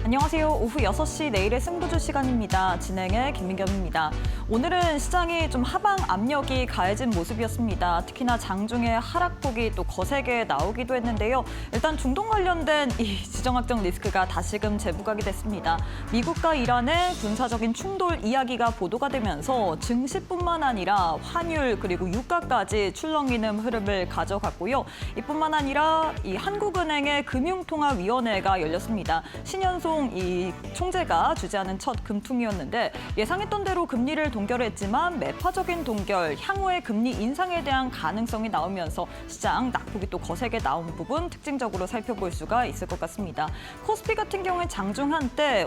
안녕하세요. 오후 6시 내일의 승부주 시간입니다. 진행의 김민경입니다. 오늘은 시장이 좀 하방 압력이 가해진 모습이었습니다. 특히나 장중에 하락폭이 또 거세게 나오기도 했는데요. 일단 중동 관련된 이 지정학적 리스크가 다시금 재부각이 됐습니다. 미국과 이란의 군사적인 충돌 이야기가 보도가 되면서 증시뿐만 아니라 환율 그리고 유가까지 출렁이는 흐름을 가져갔고요. 이뿐만 아니라 이 한국은행의 금융통화위원회가 열렸습니다. 신현송 이 총재가 주재하는 첫 금통이었는데 예상했던 대로 금리를 동결했지만 매파적인 동결, 향후의 금리 인상에 대한 가능성이 나오면서 시장 낙폭이 또 거세게 나온 부분 특징적으로 살펴볼 수가 있을 것 같습니다. 코스피 같은 경우에 장중 한때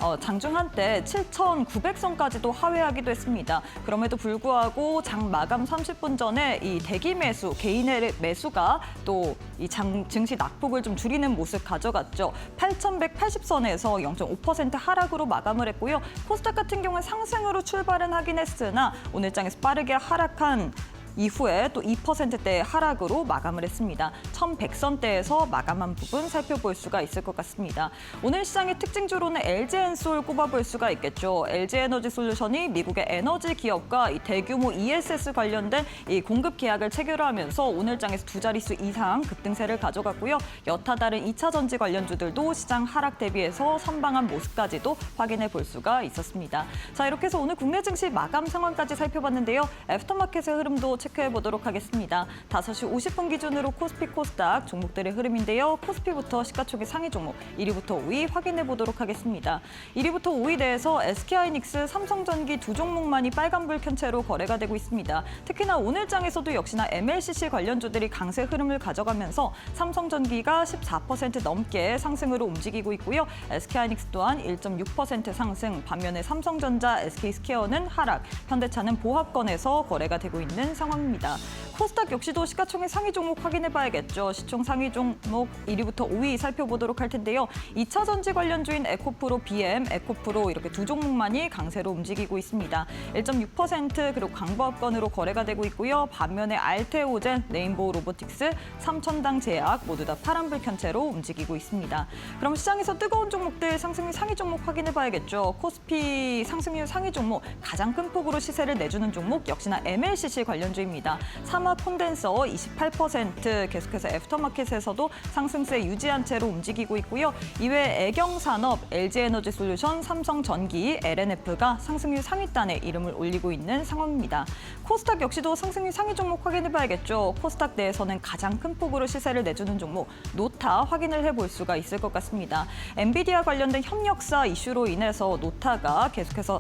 7,900선까지도 하회하기도 했습니다. 그럼에도 불구하고 장 마감 30분 전에 이 대기 매수, 개인의 매수가 또 이 증시 낙폭을 좀 줄이는 모습 가져갔죠. 8,180선에서 0.5% 하락으로 마감을 했고요. 코스닥 같은 경우는 상승으로 출발은 하긴 했으나 오늘 장에서 빠르게 하락한 이후에 또 2%대의 하락으로 마감을 했습니다. 1,100선대에서 마감한 부분 살펴볼 수가 있을 것 같습니다. 오늘 시장의 특징주로는 LG엔솔 꼽아볼 수가 있겠죠. LG에너지솔루션이 미국의 에너지 기업과 이 대규모 ESS 관련된 이 공급 계약을 체결하면서 오늘 장에서 두 자릿수 이상 급등세를 가져갔고요. 여타 다른 2차 전지 관련주들도 시장 하락 대비해서 선방한 모습까지도 확인해 볼 수가 있었습니다. 자, 이렇게 해서 오늘 국내 증시 마감 상황까지 살펴봤는데요. 애프터마켓의 흐름도 체크해 보도록 하겠습니다. 5시 50분 기준으로 코스피, 코스닥 종목들의 흐름인데요. 코스피부터 시가총액 상위 종목 1위부터 5위 확인해 보도록 하겠습니다. 1위부터 5위 대에서 SK하이닉스, 삼성전기 두 종목만이 빨간불 켠 채로 거래가 되고 있습니다. 특히나 오늘 장에서도 역시나 MLCC 관련주들이 강세 흐름을 가져가면서 삼성전기가 14% 넘게 상승으로 움직이고 있고요. SK하이닉스 또한 1.6% 상승, 반면에 삼성전자, SK스퀘어는 하락, 현대차는 보합권에서 거래가 되고 있는 상황입니다. 코스닥 역시도 시가총액 상위 종목 확인해봐야겠죠. 시총 상위 종목 1위부터 5위 살펴보도록 할 텐데요. 2차 전지 관련주인 에코프로, BM, 에코프로 이렇게 두 종목만이 강세로 움직이고 있습니다. 1.6% 그리고 강보합권으로 거래가 되고 있고요. 반면에 알테오젠, 레인보우 로보틱스, 삼천당 제약 모두 다 파란불 켠 채로 움직이고 있습니다. 그럼 시장에서 뜨거운 종목들 상승률 상위 종목 확인해봐야겠죠. 코스피 상승률 상위 종목 가장 큰 폭으로 시세를 내주는 종목 역시나 MLCC 관련주입니다. 사막 콘덴서 28% 계속해서 애프터마켓에서도 상승세 유지한 채로 움직이고 있고요. 이외에 애경산업, LG에너지솔루션, 삼성전기, LNF가 상승률 상위단에 이름을 올리고 있는 상황입니다. 코스닥 역시도 상승률 상위 종목 확인해봐야겠죠. 코스닥 내에서는 가장 큰 폭으로 시세를 내주는 종목 노타 확인을 해볼 수가 있을 것 같습니다. 엔비디아 관련된 협력사 이슈로 인해서 노타가 계속해서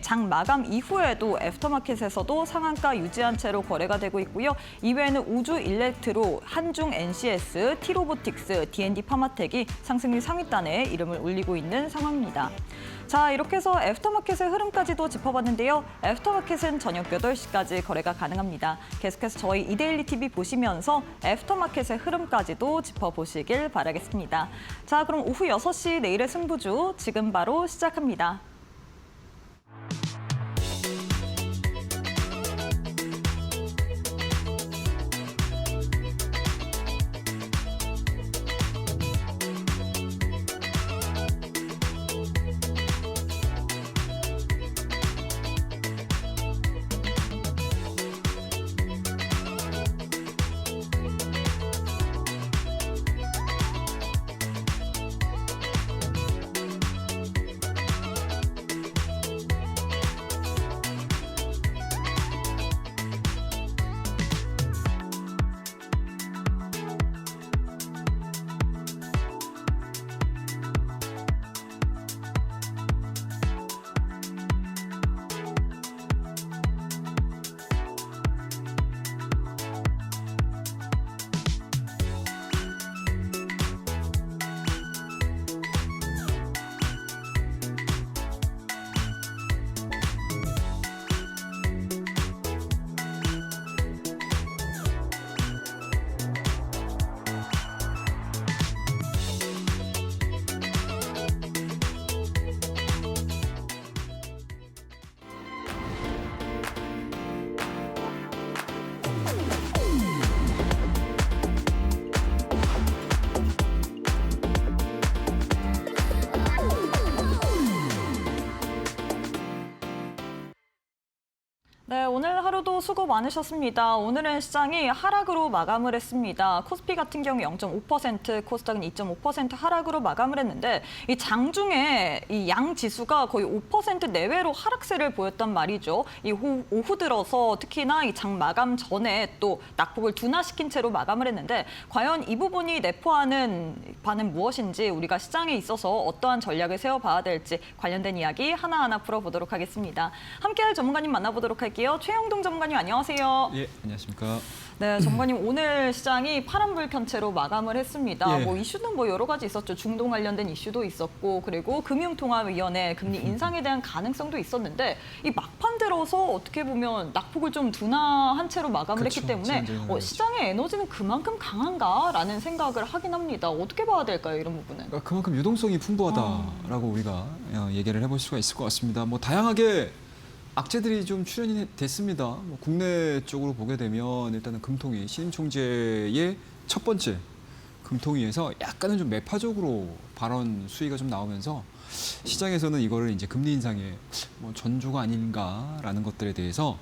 장 마감 이후에도 애프터마켓에서도 상한가 유지한 채로 거래가 되고 있고요. 이외에는 우주 일렉트로, 한중 NCS, T로보틱스, D&D 파마텍이 상승률 상위단에 이름을 올리고 있는 상황입니다. 자, 이렇게 해서 애프터마켓의 흐름까지도 짚어봤는데요. 애프터마켓은 저녁 8시까지 거래가 가능합니다. 계속해서 저희 이데일리 TV 보시면서 애프터마켓의 흐름까지도 짚어보시길 바라겠습니다. 자, 그럼 오후 6시 내일의 승부주 지금 바로 시작합니다. 수고 많으셨습니다. 오늘은 시장이 하락으로 마감을 했습니다. 코스피 같은 경우 0.5%, 코스닥은 2.5% 하락으로 마감을 했는데 이 장중에 이 양 지수가 거의 5% 내외로 하락세를 보였단 말이죠. 이 오후 들어서 특히나 이 장 마감 전에 또 낙폭을 둔화시킨 채로 마감을 했는데 과연 이 부분이 내포하는 바는 무엇인지 우리가 시장에 있어서 어떠한 전략을 세워봐야 될지 관련된 이야기 하나하나 풀어보도록 하겠습니다. 함께할 전문가님 만나보도록 할게요. 최영동 전문가님 안녕하세요. 예, 안녕하십니까. 네, 전문가님 오늘 시장이 파란불 켠 채로 마감을 했습니다. 예. 뭐 이슈는 뭐 여러 가지 있었죠. 중동 관련된 이슈도 있었고 그리고 금융통화위원회 금리 인상에 대한 가능성도 있었는데 이 막판 들어서 어떻게 보면 낙폭을 좀 둔화한 채로 마감을 했기 때문에 시장의 에너지는 그만큼 강한가라는 생각을 하긴 합니다. 어떻게 봐야 될까요, 이런 부분은? 그러니까 그만큼 유동성이 풍부하다라고 우리가 얘기를 해볼 수가 있을 것 같습니다. 뭐 다양하게 악재들이 좀 출현이 됐습니다. 뭐 국내 쪽으로 보게 되면 일단은 금통위 신임 총재의 첫 번째 금통위에서 약간은 좀 매파적으로 발언 수위가 좀 나오면서 시장에서는 이거를 이제 금리 인상의 뭐 전조가 아닌가라는 것들에 대해서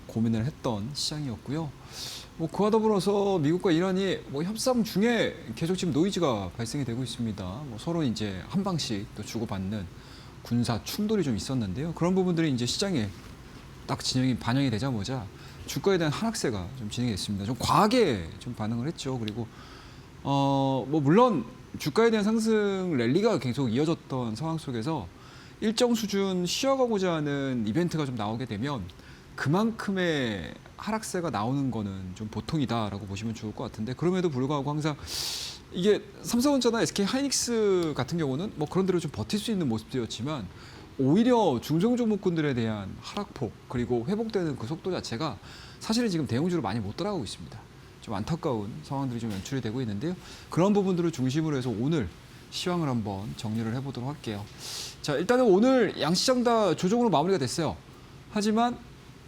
고민을 했던 시장이었고요. 뭐 그와 더불어서 미국과 이란이 뭐 협상 중에 계속 지금 노이즈가 발생이 되고 있습니다. 뭐 서로 이제 한 방씩 또 주고받는 군사 충돌이 좀 있었는데요. 그런 부분들이 이제 시장에 딱 반영이 되자마자 주가에 대한 하락세가 좀 진행이 됐습니다. 좀 과하게 좀 반응을 했죠. 그리고 뭐 물론 주가에 대한 상승 랠리가 계속 이어졌던 상황 속에서 일정 수준 쉬어가고자 하는 이벤트가 좀 나오게 되면 그만큼의 하락세가 나오는 거는 좀 보통이다라고 보시면 좋을 것 같은데 그럼에도 불구하고 항상 이게 삼성전자나 SK 하이닉스 같은 경우는 뭐 그런 대로 좀 버틸 수 있는 모습들이었지만 오히려 중성 종목군들에 대한 하락폭 그리고 회복되는 그 속도 자체가 사실은 지금 대형주로 많이 못 따라가고 있습니다. 좀 안타까운 상황들이 좀 연출이 되고 있는데요. 그런 부분들을 중심으로 해서 오늘 시황을 한번 정리를 해보도록 할게요. 자, 일단은 오늘 양시장 다 조정으로 마무리가 됐어요. 하지만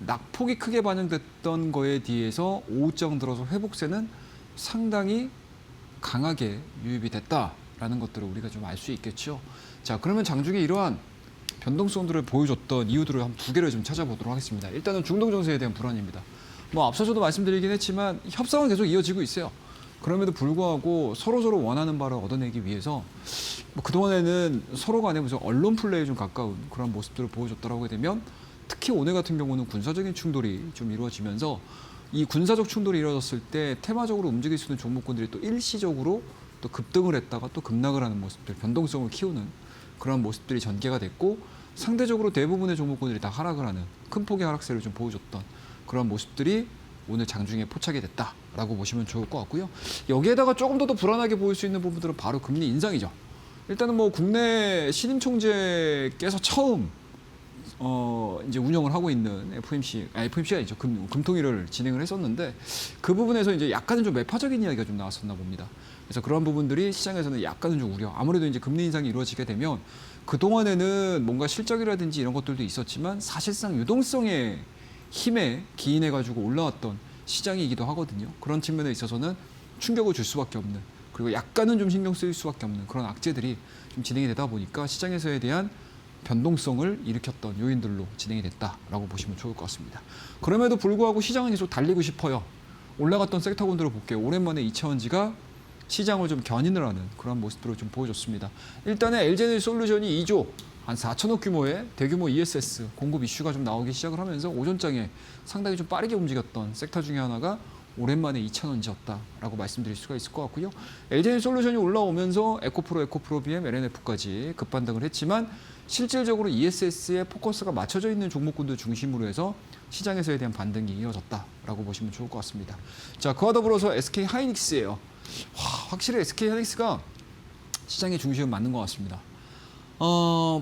낙폭이 크게 반영됐던 거에 비해서 오후장 들어서 회복세는 상당히 강하게 유입이 됐다라는 것들을 우리가 좀 알 수 있겠죠. 자, 그러면 장중에 이러한 변동성들을 보여줬던 이유들을 한 두 개를 좀 찾아보도록 하겠습니다. 일단은 중동 정세에 대한 불안입니다. 뭐 앞서서도 말씀드리긴 했지만 협상은 계속 이어지고 있어요. 그럼에도 불구하고 서로 원하는 바를 얻어내기 위해서 뭐 그동안에는 서로 간에 무슨 언론 플레이에 좀 가까운 그런 모습들을 보여줬다라고 하게 되면 특히 오늘 같은 경우는 군사적인 충돌이 좀 이루어지면서 이 군사적 충돌이 이루어졌을 때 테마적으로 움직일 수 있는 종목군들이 또 일시적으로 또 급등을 했다가 또 급락을 하는 모습들, 변동성을 키우는 그런 모습들이 전개가 됐고 상대적으로 대부분의 종목군들이 다 하락을 하는 큰 폭의 하락세를 좀 보여줬던 그런 모습들이 오늘 장중에 포착이 됐다라고 보시면 좋을 것 같고요. 여기에다가 조금 더 불안하게 보일 수 있는 부분들은 바로 금리 인상이죠. 일단은 뭐 국내 신임 총재께서 처음 이제 운영을 하고 있는 FMC가 아니죠. 금통위를 진행을 했었는데 그 부분에서 이제 약간은 좀 매파적인 이야기가 좀 나왔었나 봅니다. 그래서 그런 부분들이 시장에서는 약간은 좀 우려. 아무래도 이제 금리 인상이 이루어지게 되면 그동안에는 뭔가 실적이라든지 이런 것들도 있었지만 사실상 유동성의 힘에 기인해가지고 올라왔던 시장이기도 하거든요. 그런 측면에 있어서는 충격을 줄 수밖에 없는 그리고 약간은 좀 신경 쓰일 수밖에 없는 그런 악재들이 좀 진행이 되다 보니까 시장에서에 대한 변동성을 일으켰던 요인들로 진행이 됐다라고 보시면 좋을 것 같습니다. 그럼에도 불구하고 시장은 계속 달리고 싶어요. 올라갔던 섹터군들을 볼게요. 오랜만에 이차원지가 시장을 좀 견인을 하는 그런 모습들을 좀 보여줬습니다. 일단은 LG에너지솔루션이 2조 한 4천억 규모의 대규모 ESS 공급 이슈가 좀 나오기 시작을 하면서 오전장에 상당히 좀 빠르게 움직였던 섹터 중에 하나가 오랜만에 2,000원지였다라고 말씀드릴 수가 있을 것 같고요. LG에너지솔루션이 올라오면서 에코프로 BM, LNF까지 급반등을 했지만 실질적으로 ESS에 포커스가 맞춰져 있는 종목군들 중심으로 해서 시장에서에 대한 반등이 이어졌다라고 보시면 좋을 것 같습니다. 자, 그와 더불어서 SK 하이닉스예요. 확실히 SK 하이닉스가 시장의 중심은 맞는 것 같습니다.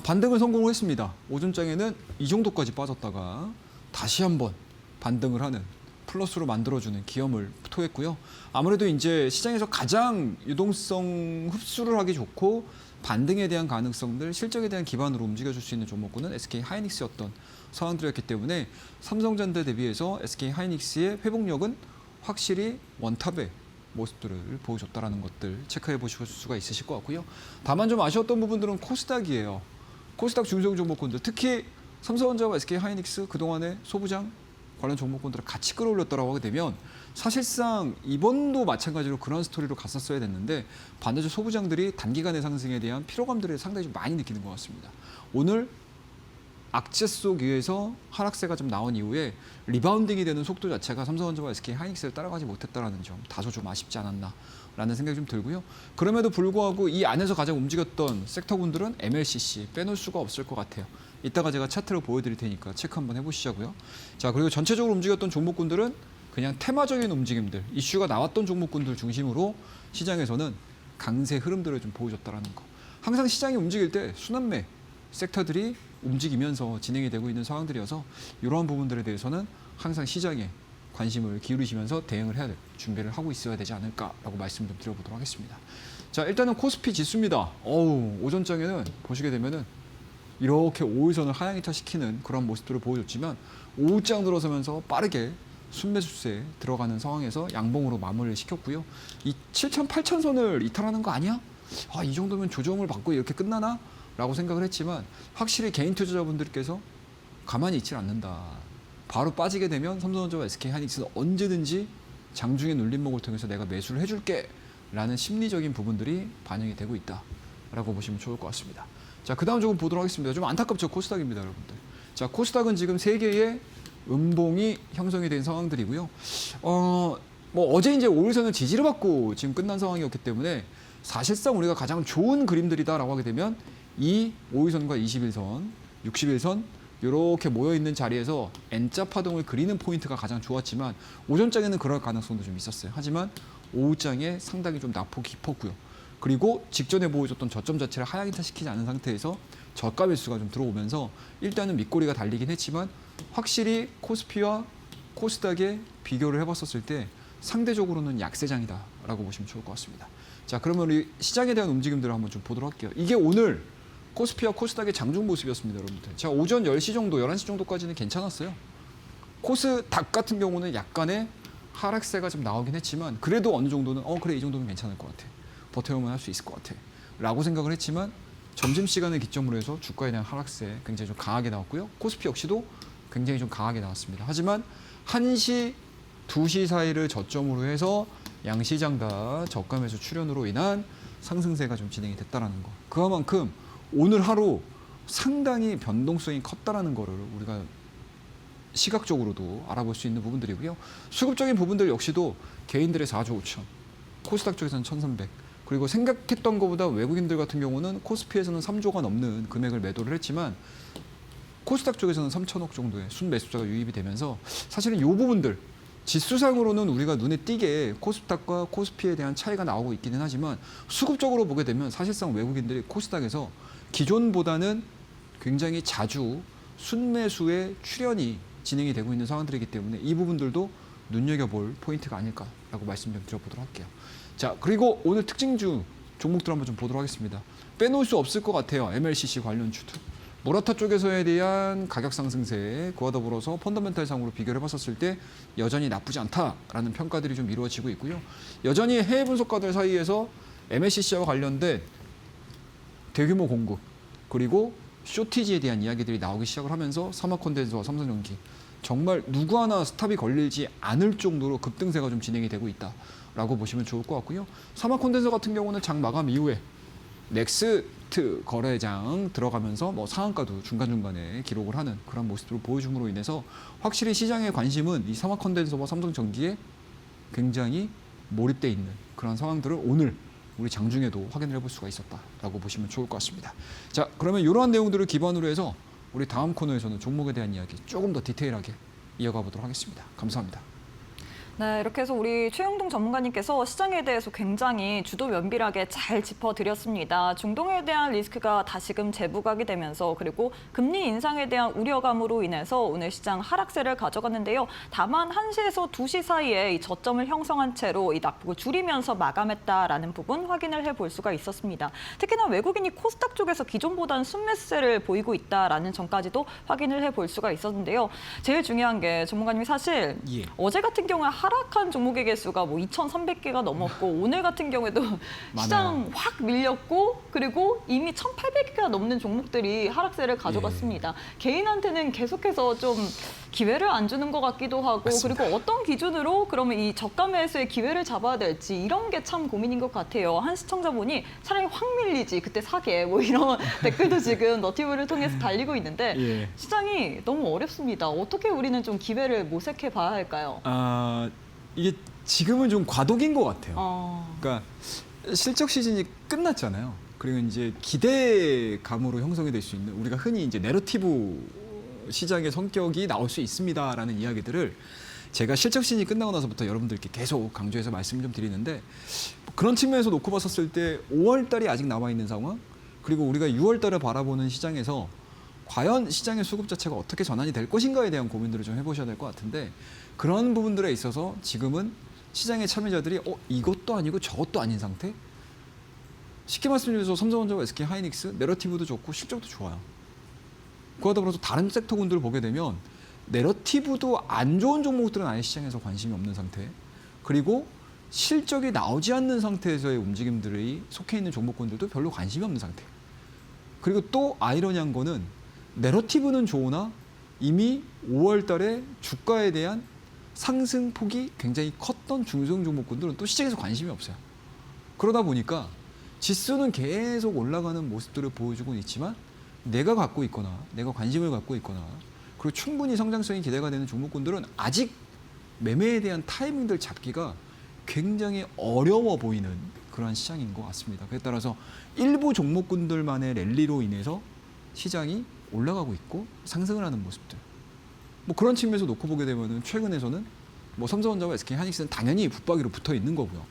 반등을 성공을 했습니다. 오전장에는 이 정도까지 빠졌다가 다시 한번 반등을 하는 플러스로 만들어주는 기염을 토했고요. 아무래도 이제 시장에서 가장 유동성 흡수를 하기 좋고 반등에 대한 가능성들, 실적에 대한 기반으로 움직여줄 수 있는 종목군은 SK 하이닉스였던 상황들이었기 때문에 삼성전자 대비해서 SK 하이닉스의 회복력은 확실히 원탑의 모습들을 보여줬다라는 것들 체크해 보실 수가 있으실 것 같고요. 다만 좀 아쉬웠던 부분들은 코스닥이에요. 코스닥 중소형 종목군들, 특히 삼성전자와 SK 하이닉스 그동안에 소부장 관련 종목군들을 같이 끌어올렸다라고 하게 되면 사실상 이번도 마찬가지로 그런 스토리로 갔었어야 됐는데 반대로 소부장들이 단기간의 상승에 대한 피로감들을 상당히 좀 많이 느끼는 것 같습니다. 오늘 악재 속 위에서 하락세가 좀 나온 이후에 리바운딩이 되는 속도 자체가 삼성전자와 SK 하이닉스를 따라가지 못했다라는 점 다소 좀 아쉽지 않았나라는 생각이 좀 들고요. 그럼에도 불구하고 이 안에서 가장 움직였던 섹터군들은 MLCC 빼놓을 수가 없을 것 같아요. 이따가 제가 차트를 보여드릴 테니까 체크 한번 해보시자고요. 자, 그리고 전체적으로 움직였던 종목군들은 그냥 테마적인 움직임들, 이슈가 나왔던 종목군들 중심으로 시장에서는 강세 흐름들을 좀 보여줬다라는 거. 항상 시장이 움직일 때 순환매 섹터들이 움직이면서 진행이 되고 있는 상황들이어서 이러한 부분들에 대해서는 항상 시장에 관심을 기울이시면서 대응을 해야 될 준비를 하고 있어야 되지 않을까라고 말씀 좀 드려보도록 하겠습니다. 자, 일단은 코스피 지수입니다. 오전장에는 보시게 되면은 이렇게 5일선을 하향이탈시키는 그런 모습들을 보여줬지만 오후장 들어서면서 빠르게 순매수세에 들어가는 상황에서 양봉으로 마무리를 시켰고요. 이 7천, 8천 선을 이탈하는 거 아니야? 이 정도면 조정을 받고 이렇게 끝나나? 라고 생각을 했지만 확실히 개인 투자자분들께서 가만히 있질 않는다. 바로 빠지게 되면 삼성전자와 SK하이닉스는 언제든지 장중의 눌림목을 통해서 내가 매수를 해줄게 라는 심리적인 부분들이 반영이 되고 있다라고 보시면 좋을 것 같습니다. 자, 그 다음 조금 보도록 하겠습니다. 좀 안타깝죠. 코스닥입니다, 여러분들. 자, 코스닥은 지금 3개의 음봉이 형성이 된 상황들이고요. 어제 이제 5일선을 지지를 받고 지금 끝난 상황이었기 때문에 사실상 우리가 가장 좋은 그림들이다라고 하게 되면 이 5일선과 21선, 61선 이렇게 모여있는 자리에서 N자 파동을 그리는 포인트가 가장 좋았지만 오전장에는 그럴 가능성도 좀 있었어요. 하지만 오후장에 상당히 좀 낙폭이 깊었고요. 그리고 직전에 보여줬던 저점 자체를 하향이탈시키지 않은 상태에서 저가 매수가 좀 들어오면서 일단은 밑꼬리가 달리긴 했지만 확실히 코스피와 코스닥에 비교를 해봤었을 때 상대적으로는 약세장이다라고 보시면 좋을 것 같습니다. 자, 그러면 우리 시장에 대한 움직임들을 한번 좀 보도록 할게요. 이게 오늘 코스피와 코스닥의 장중 모습이었습니다, 여러분들. 자, 오전 10시 정도, 11시 정도까지는 괜찮았어요. 코스닥 같은 경우는 약간의 하락세가 좀 나오긴 했지만 그래도 어느 정도는 그래, 이 정도면 괜찮을 것 같아. 버텨오면 할 수 있을 것 같아. 라고 생각을 했지만 점심시간을 기점으로 해서 주가에 대한 하락세 굉장히 좀 강하게 나왔고요. 코스피 역시도 굉장히 좀 강하게 나왔습니다. 하지만 1시, 2시 사이를 저점으로 해서 양시장 다 저가 매수 출현으로 인한 상승세가 좀 진행이 됐다라는 거. 그만큼 오늘 하루 상당히 변동성이 컸다라는 거를 우리가 시각적으로도 알아볼 수 있는 부분들이고요. 수급적인 부분들 역시도 개인들의 4조 5천, 코스닥 쪽에서는 1,300, 그리고 생각했던 것보다 외국인들 같은 경우는 코스피에서는 3조가 넘는 금액을 매도를 했지만 코스닥 쪽에서는 3천억 정도의 순매수자가 유입이 되면서 사실은 이 부분들 지수상으로는 우리가 눈에 띄게 코스닥과 코스피에 대한 차이가 나오고 있기는 하지만 수급적으로 보게 되면 사실상 외국인들이 코스닥에서 기존보다는 굉장히 자주 순매수의 출현이 진행이 되고 있는 상황들이기 때문에 이 부분들도 눈여겨볼 포인트가 아닐까라고 말씀 좀 드려보도록 할게요. 자, 그리고 오늘 특징주 종목들 한번 좀 보도록 하겠습니다. 빼놓을 수 없을 것 같아요. MLCC 관련주들. 모라타 쪽에서에 대한 가격 상승세, 그와 더불어서 펀더멘탈상으로 비교를 해봤었을 때 여전히 나쁘지 않다라는 평가들이 좀 이루어지고 있고요. 여전히 해외 분석가들 사이에서 MLCC와 관련된 대규모 공급, 그리고 쇼티지에 대한 이야기들이 나오기 시작을 하면서 사마콘덴서와 삼성전기 정말 누구 하나 스탑이 걸리지 않을 정도로 급등세가 좀 진행이 되고 있다라고 보시면 좋을 것 같고요. 사마콘덴서 같은 경우는 장 마감 이후에 넥스트 거래장 들어가면서 상한가도 중간중간에 기록을 하는 그런 모습으로 보여줌으로 인해서 확실히 시장의 관심은 이 사마콘덴서와 삼성전기에 굉장히 몰입돼 있는 그런 상황들을 오늘 우리 장중에도 확인을 해볼 수가 있었다라고 보시면 좋을 것 같습니다. 자, 그러면 이러한 내용들을 기반으로 해서 우리 다음 코너에서는 종목에 대한 이야기 조금 더 디테일하게 이어가 보도록 하겠습니다. 감사합니다. 네, 이렇게 해서 우리 최영동 전문가님께서 시장에 대해서 굉장히 주도 면밀하게 잘 짚어드렸습니다. 중동에 대한 리스크가 다시금 재부각이 되면서 그리고 금리 인상에 대한 우려감으로 인해서 오늘 시장 하락세를 가져갔는데요. 다만 1시에서 2시 사이에 이 저점을 형성한 채로 이 낙폭을 줄이면서 마감했다라는 부분 확인을 해볼 수가 있었습니다. 특히나 외국인이 코스닥 쪽에서 기존보다는 순매수세를 보이고 있다라는 점까지도 확인을 해볼 수가 있었는데요. 제일 중요한 게 전문가님이 사실 어제 같은 경우에 하락한 종목의 개수가 2,300개가 넘었고 오늘 같은 경우에도 시장 확 밀렸고 그리고 이미 1,800개가 넘는 종목들이 하락세를 가져갔습니다. 개인한테는 계속해서 좀 기회를 안 주는 것 같기도 하고 맞습니다. 그리고 어떤 기준으로 그러면 이 저가 매수의 기회를 잡아야 될지 이런 게 참 고민인 것 같아요. 한 시청자분이 차라리 확 밀리지 그때 사게 뭐 이런 댓글도 지금 너튜브를 통해서 달리고 있는데 예. 시장이 너무 어렵습니다. 어떻게 우리는 좀 기회를 모색해 봐야 할까요? 아, 이게 지금은 좀 과도기인 것 같아요. 어, 그러니까 실적 시즌이 끝났잖아요. 그리고 이제 기대감으로 형성이 될 수 있는 우리가 흔히 이제 내러티브 시장의 성격이 나올 수 있습니다라는 이야기들을 제가 실적 시즌이 끝나고 나서부터 여러분들께 계속 강조해서 말씀 좀 드리는데 그런 측면에서 놓고 봤었을 때 5월 달이 아직 남아 있는 상황 그리고 우리가 6월 달을 바라보는 시장에서 과연 시장의 수급 자체가 어떻게 전환이 될 것인가에 대한 고민들을 좀 해보셔야 될 것 같은데 그런 부분들에 있어서 지금은 시장의 참여자들이 이것도 아니고 저것도 아닌 상태? 쉽게 말씀드려서 삼성전자와 SK 하이닉스 내러티브도 좋고 실적도 좋아요. 그러다 보니까 다른 섹터군들을 보게 되면 내러티브도 안 좋은 종목들은 아예 시장에서 관심이 없는 상태. 그리고 실적이 나오지 않는 상태에서의 움직임들이 속해 있는 종목군들도 별로 관심이 없는 상태. 그리고 또 아이러니한 거는 내러티브는 좋으나 이미 5월 달에 주가에 대한 상승폭이 굉장히 컸던 중소형 종목군들은 또 시장에서 관심이 없어요. 그러다 보니까 지수는 계속 올라가는 모습들을 보여주고 있지만 내가 갖고 있거나 내가 관심을 갖고 있거나 그리고 충분히 성장성이 기대가 되는 종목군들은 아직 매매에 대한 타이밍들 잡기가 굉장히 어려워 보이는 그런 시장인 것 같습니다. 그에 따라서 일부 종목군들만의 랠리로 인해서 시장이 올라가고 있고 상승을 하는 모습들. 뭐 그런 측면에서 놓고 보게 되면은 최근에서는 뭐 삼성전자와 SK 하이닉스는 당연히 붙박이로 붙어 있는 거고요.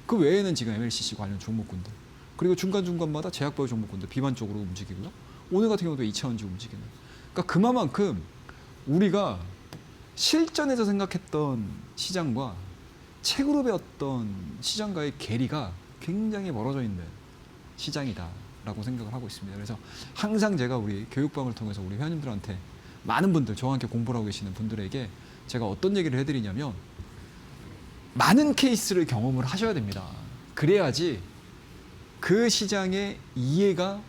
그 외에는 지금 MLCC 관련 종목군들 그리고 중간중간마다 제약바이오 종목군들 비반쪽으로 움직이고요. 오늘 같은 경우도 2차원지 움직이는. 그러니까 그만큼 우리가 실전에서 생각했던 시장과 책으로 배웠던 시장과의 괴리가 굉장히 멀어져 있는 시장이다라고 생각을 하고 있습니다. 그래서 항상 제가 우리 교육방을 통해서 우리 회원님들한테 많은 분들 저와 함께 공부를 하고 계시는 분들에게 제가 어떤 얘기를 해드리냐면 많은 케이스를 경험을 하셔야 됩니다. 그래야지 그 시장의 이해가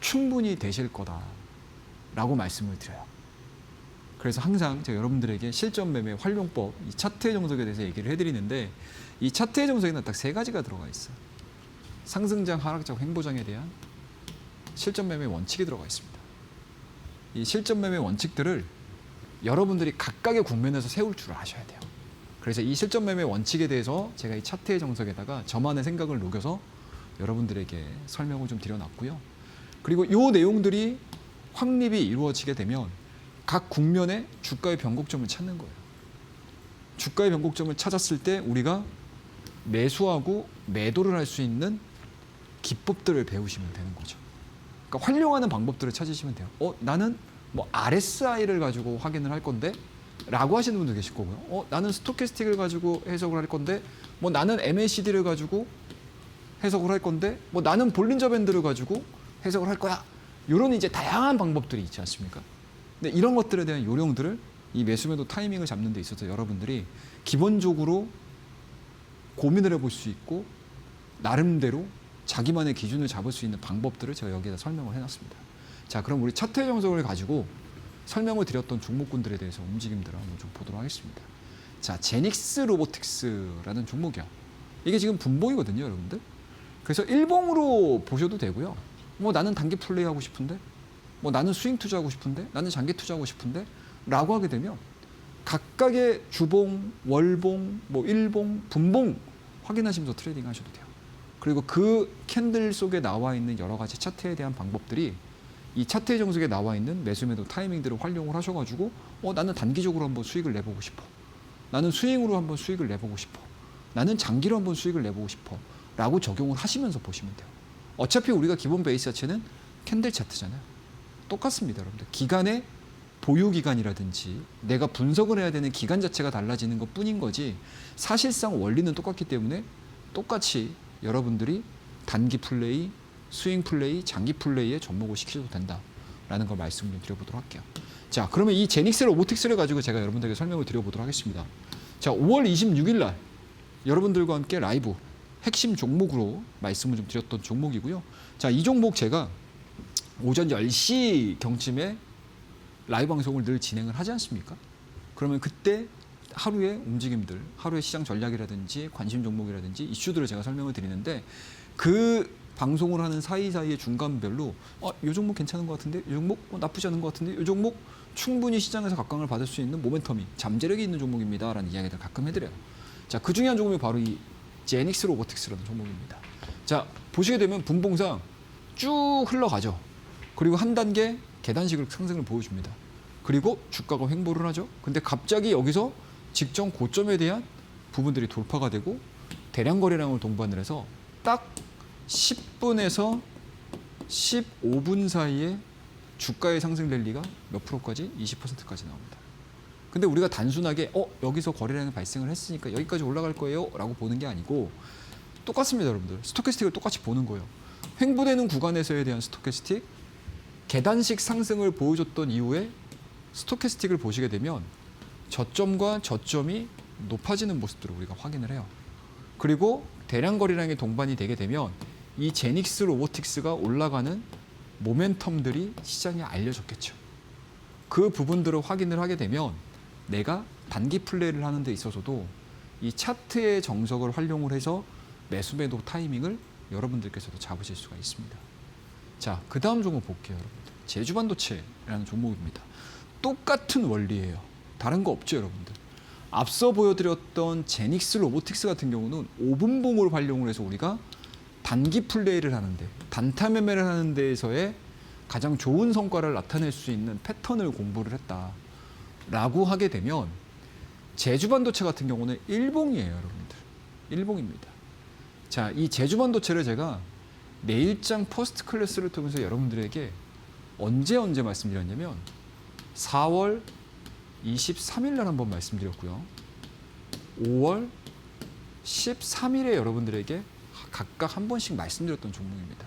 충분히 되실 거다라고 말씀을 드려요. 그래서 항상 제가 여러분들에게 실전 매매 활용법, 이 차트의 정석에 대해서 얘기를 해드리는데 이 차트의 정석에는 딱 3가지가 들어가 있어요. 상승장, 하락장, 횡보장에 대한 실전 매매 원칙이 들어가 있습니다. 이 실전 매매 원칙들을 여러분들이 각각의 국면에서 세울 줄 아셔야 돼요. 그래서 이 실전 매매 원칙에 대해서 제가 이 차트의 정석에다가 저만의 생각을 녹여서 여러분들에게 설명을 좀 드려놨고요. 그리고 이 내용들이 확립이 이루어지게 되면 각 국면의 주가의 변곡점을 찾는 거예요. 주가의 변곡점을 찾았을 때 우리가 매수하고 매도를 할 수 있는 기법들을 배우시면 되는 거죠. 그러니까 활용하는 방법들을 찾으시면 돼요. 나는 뭐 RSI를 가지고 확인을 할 건데 라고 하시는 분도 계실 거고요. 나는 스토캐스틱을 가지고 해석을 할 건데 뭐 나는 MACD를 가지고 해석을 할 건데 뭐 나는 볼린저 밴드를 가지고 해석을 할 거야. 이런 이제 다양한 방법들이 있지 않습니까? 근데 이런 것들에 대한 요령들을 이 매수매도 타이밍을 잡는 데 있어서 여러분들이 기본적으로 고민을 해볼 수 있고 나름대로 자기만의 기준을 잡을 수 있는 방법들을 제가 여기에다 설명을 해놨습니다. 자, 그럼 우리 차트의 정석을 가지고 설명을 드렸던 종목군들에 대해서 움직임들을 한번 좀 보도록 하겠습니다. 자, 제닉스 로보틱스라는 종목이요. 이게 지금 분봉이거든요, 여러분들. 그래서 일봉으로 보셔도 되고요. 뭐 나는 단기 플레이 하고 싶은데, 뭐 나는 스윙 투자하고 싶은데, 나는 장기 투자하고 싶은데, 라고 하게 되면 각각의 주봉, 월봉, 뭐 일봉, 분봉 확인하시면서 트레이딩 하셔도 돼요. 그리고 그 캔들 속에 나와 있는 여러 가지 차트에 대한 방법들이 이 차트의 정석에 나와 있는 매수매도 타이밍들을 활용을 하셔가지고 나는 단기적으로 한번 수익을 내보고 싶어. 나는 스윙으로 한번 수익을 내보고 싶어. 나는 장기로 한번 수익을 내보고 싶어. 라고 적용을 하시면서 보시면 돼요. 어차피 우리가 기본 베이스 자체는 캔들 차트잖아요. 똑같습니다, 여러분들. 기간의 보유 기간이라든지 내가 분석을 해야 되는 기간 자체가 달라지는 것 뿐인 거지 사실상 원리는 똑같기 때문에 똑같이 여러분들이 단기 플레이, 스윙 플레이, 장기 플레이에 접목을 시키셔도 된다라는 걸 말씀을 드려보도록 할게요. 자, 그러면 이 제닉스 로보틱스를 가지고 제가 여러분들에게 설명을 드려보도록 하겠습니다. 자, 5월 26일 날 여러분들과 함께 라이브 핵심 종목으로 말씀을 좀 드렸던 종목이고요. 자, 이 종목 제가 오전 10시 경쯤에 라이브 방송을 늘 진행을 하지 않습니까? 그러면 그때 하루의 움직임들, 하루의 시장 전략이라든지 관심 종목이라든지 이슈들을 제가 설명을 드리는데 그 방송을 하는 사이사이의 중간별로 이 종목 괜찮은 것 같은데, 이 종목 나쁘지 않은 것 같은데, 이 종목 충분히 시장에서 각광을 받을 수 있는 모멘텀이, 잠재력이 있는 종목입니다라는 이야기를 가끔 해드려요. 자, 그 중에 한 종목이 바로 이 제닉스 로보틱스라는 종목입니다. 자, 보시게 되면 분봉상 쭉 흘러가죠. 그리고 한 단계 계단식을 상승을 보여줍니다. 그리고 주가가 횡보를 하죠. 근데 갑자기 여기서 직전 고점에 대한 부분들이 돌파가 되고 대량 거래량을 동반을 해서 딱 10분에서 15분 사이에 주가의 상승 랠리가 몇 프로까지? 20%까지 나옵니다. 근데 우리가 단순하게 여기서 거래량이 발생을 했으니까 여기까지 올라갈 거예요 라고 보는 게 아니고 똑같습니다, 여러분들. 스토캐스틱을 똑같이 보는 거예요. 횡보되는 구간에서에 대한 스토캐스틱, 계단식 상승을 보여줬던 이후에 스토캐스틱을 보시게 되면 저점과 저점이 높아지는 모습들을 우리가 확인을 해요. 그리고 대량 거래량이 동반이 되게 되면 이 제닉스 로보틱스가 올라가는 모멘텀들이 시장에 알려졌겠죠. 그 부분들을 확인을 하게 되면 내가 단기 플레이를 하는 데 있어서도 이 차트의 정석을 활용을 해서 매수 매도 타이밍을 여러분들께서도 잡으실 수가 있습니다. 자, 그 다음 종목 볼게요, 여러분들. 제주반도체라는 종목입니다. 똑같은 원리예요. 다른 거 없죠, 여러분들. 앞서 보여드렸던 제닉스 로보틱스 같은 경우는 5분 봉을 활용을 해서 우리가 단기 플레이를 하는데, 단타 매매를 하는 데에서의 가장 좋은 성과를 나타낼 수 있는 패턴을 공부를 했다라고 하게 되면 제주반도체 같은 경우는 일봉이에요, 여러분들. 일봉입니다. 자, 이 제주반도체를 제가 내일장 퍼스트 클래스를 통해서 여러분들에게 언제 말씀드렸냐면 4월 23일 날 한번 말씀드렸고요. 5월 13일에 여러분들에게 각각 한 번씩 말씀드렸던 종목입니다.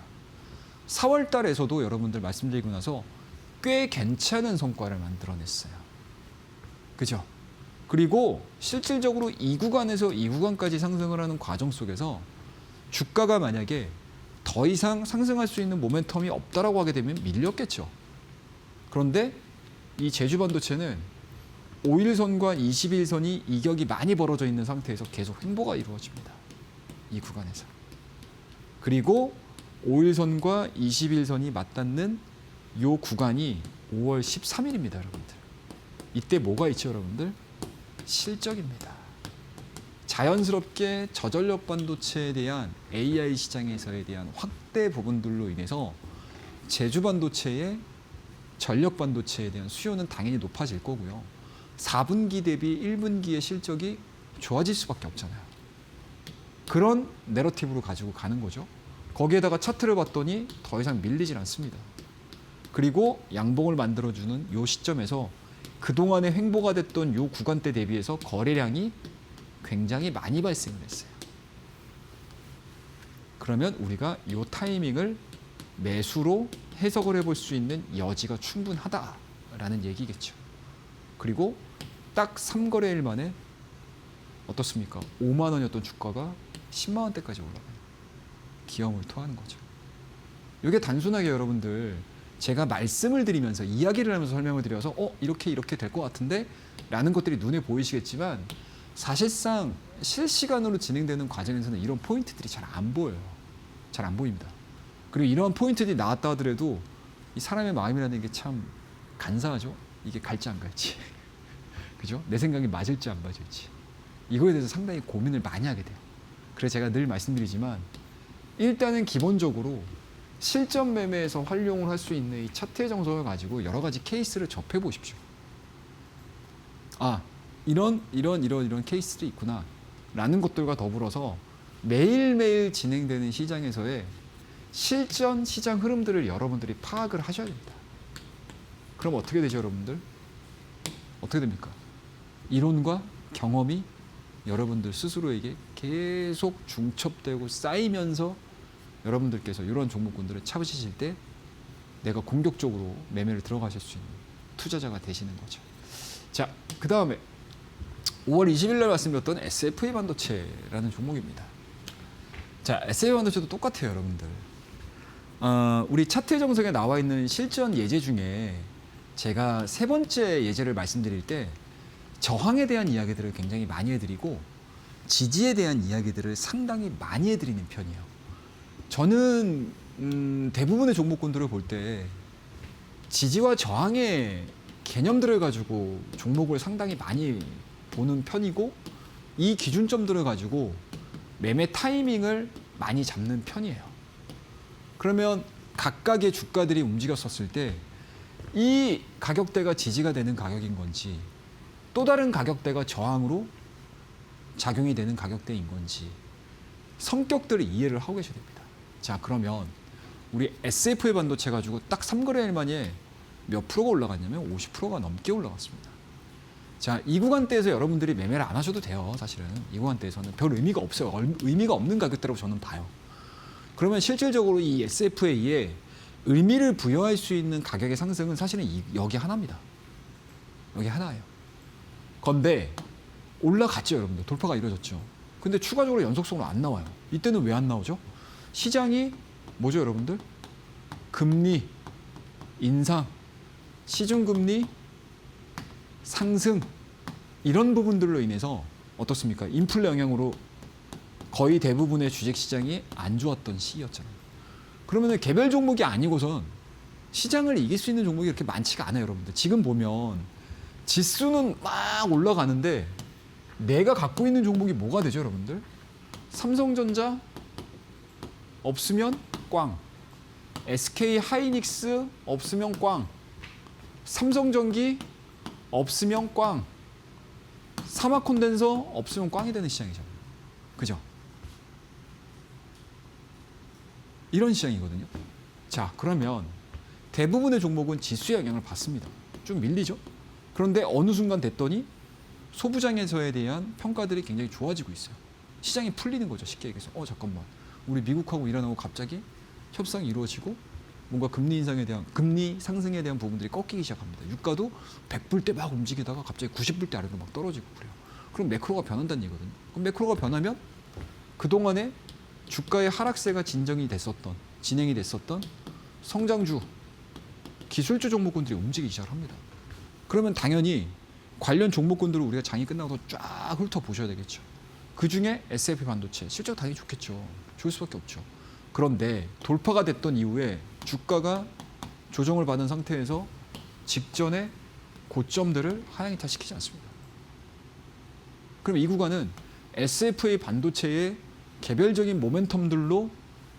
4월 달에서도 여러분들 말씀드리고 나서 꽤 괜찮은 성과를 만들어냈어요. 그죠? 그리고 실질적으로 이 구간에서 이 구간까지 상승을 하는 과정 속에서 주가가 만약에 더 이상 상승할 수 있는 모멘텀이 없다라고 하게 되면 밀렸겠죠. 그런데 이 제주반도체는 5일선과 21선이 이격이 많이 벌어져 있는 상태에서 계속 횡보가 이루어집니다. 이 구간에서. 그리고 5일선과 21선이 맞닿는 이 구간이 5월 13일입니다, 여러분들. 이때 뭐가 있죠, 여러분들? 실적입니다. 자연스럽게 저전력 반도체에 대한 AI 시장에서에 대한 확대 부분들로 인해서 제주 반도체의 전력 반도체에 대한 수요는 당연히 높아질 거고요. 4분기 대비 1분기의 실적이 좋아질 수밖에 없잖아요. 그런 내러티브로 가지고 가는 거죠. 거기에다가 차트를 봤더니 더 이상 밀리질 않습니다. 그리고 양봉을 만들어주는 이 시점에서 그동안에 횡보가 됐던 이 구간대 대비해서 거래량이 굉장히 많이 발생을 했어요. 그러면 우리가 이 타이밍을 매수로 해석을 해볼 수 있는 여지가 충분하다라는 얘기겠죠. 그리고 딱 3거래일 만에 어떻습니까? 5만 원이었던 주가가 10만 원대까지 올라가요. 기염을 토하는 거죠. 이게 단순하게 여러분들 제가 말씀을 드리면서 이야기를 하면서 설명을 드려서 이렇게 될 것 같은데 라는 것들이 눈에 보이시겠지만 사실상 실시간으로 진행되는 과정에서는 이런 포인트들이 잘 안 보여요. 잘 안 보입니다. 그리고 이러한 포인트들이 나왔다 하더라도 이 사람의 마음이라는 게 참 간사하죠. 이게 갈지 안 갈지. 그죠? 내 생각이 맞을지 안 맞을지. 이거에 대해서 상당히 고민을 많이 하게 돼요. 그래서 제가 늘 말씀드리지만 일단은 기본적으로 실전 매매에서 활용을 할 수 있는 이 차트의 정석을 가지고 여러 가지 케이스를 접해 보십시오. 이런 케이스도 있구나 라는 것들과 더불어서 매일매일 진행되는 시장에서의 실전 시장 흐름들을 여러분들이 파악을 하셔야 됩니다. 그럼 어떻게 되죠, 여러분들? 어떻게 됩니까? 이론과 경험이 여러분들 스스로에게 계속 중첩되고 쌓이면서 여러분들께서 이런 종목군들을 잡으실 때 내가 공격적으로 매매를 들어가실 수 있는 투자자가 되시는 거죠. 자, 그 다음에 5월 20일 날 말씀드렸던 SFA 반도체라는 종목입니다. 자, SFA 반도체도 똑같아요, 여러분들. 우리 차트 정석에 나와 있는 실전 예제 중에 제가 세 번째 예제를 말씀드릴 때 저항에 대한 이야기들을 굉장히 많이 해드리고 지지에 대한 이야기들을 상당히 많이 해드리는 편이에요. 저는 대부분의 종목군들을 볼 때 지지와 저항의 개념들을 가지고 종목을 상당히 많이 보는 편이고 이 기준점들을 가지고 매매 타이밍을 많이 잡는 편이에요. 그러면 각각의 주가들이 움직였었을 때 이 가격대가 지지가 되는 가격인 건지 또 다른 가격대가 저항으로 작용이 되는 가격대인 건지 성격들을 이해를 하고 계셔야 됩니다. 자, 그러면 우리 SFA 반도체 가지고 딱 3거래일 만에 몇 프로가 올라갔냐면 50%가 넘게 올라갔습니다. 자, 이 구간대에서 여러분들이 매매를 안 하셔도 돼요. 사실은 이 구간대에서는 별 의미가 없어요. 의미가 없는 가격대라고 저는 봐요. 그러면 실질적으로 이 SFA에 의미를 부여할 수 있는 가격의 상승은 사실은 여기 하나입니다. 여기 하나예요. 건데 올라갔죠, 여러분들. 돌파가 이루어졌죠. 근데 추가적으로 연속성으로 안 나와요. 이때는 왜 안 나오죠? 시장이 뭐죠, 여러분들? 금리 인상, 시중금리 상승 이런 부분들로 인해서 어떻습니까? 인플레 영향으로 거의 대부분의 주식시장이 안 좋았던 시기였잖아요. 그러면 개별 종목이 아니고선 시장을 이길 수 있는 종목이 이렇게 많지가 않아요, 여러분들. 지금 보면 지수는 막 올라가는데 내가 갖고 있는 종목이 뭐가 되죠, 여러분들? 삼성전자 없으면 꽝, SK 하이닉스 없으면 꽝, 삼성전기 없으면 꽝, 사마콘덴서 없으면 꽝이 되는 시장이잖아요. 그죠? 이런 시장이거든요. 자, 그러면 대부분의 종목은 지수의 영향을 받습니다. 좀 밀리죠? 그런데 어느 순간 됐더니 소부장에서에 대한 평가들이 굉장히 좋아지고 있어요. 시장이 풀리는 거죠. 쉽게 얘기해서. 잠깐만. 우리 미국하고 이란하고 갑자기 협상이 이루어지고 뭔가 금리 인상에 대한, 금리 상승에 대한 부분들이 꺾이기 시작합니다. 유가도 100불대 막 움직이다가 갑자기 90불대 아래로 막 떨어지고 그래요. 그럼 매크로가 변한다는 얘기거든요. 그럼 매크로가 변하면 그동안에 주가의 하락세가 진행이 됐었던 성장주, 기술주 종목군들이 움직이기 시작합니다. 그러면 당연히 관련 종목군들을 우리가 장이 끝나고 쫙 훑어보셔야 되겠죠. 그중에 SF 반도체, 실적 당연히 좋겠죠. 좋을 수밖에 없죠. 그런데 돌파가 됐던 이후에 주가가 조정을 받은 상태에서 직전에 고점들을 하향 이탈시키지 않습니다. 그럼 이 구간은 SFA 반도체의 개별적인 모멘텀들로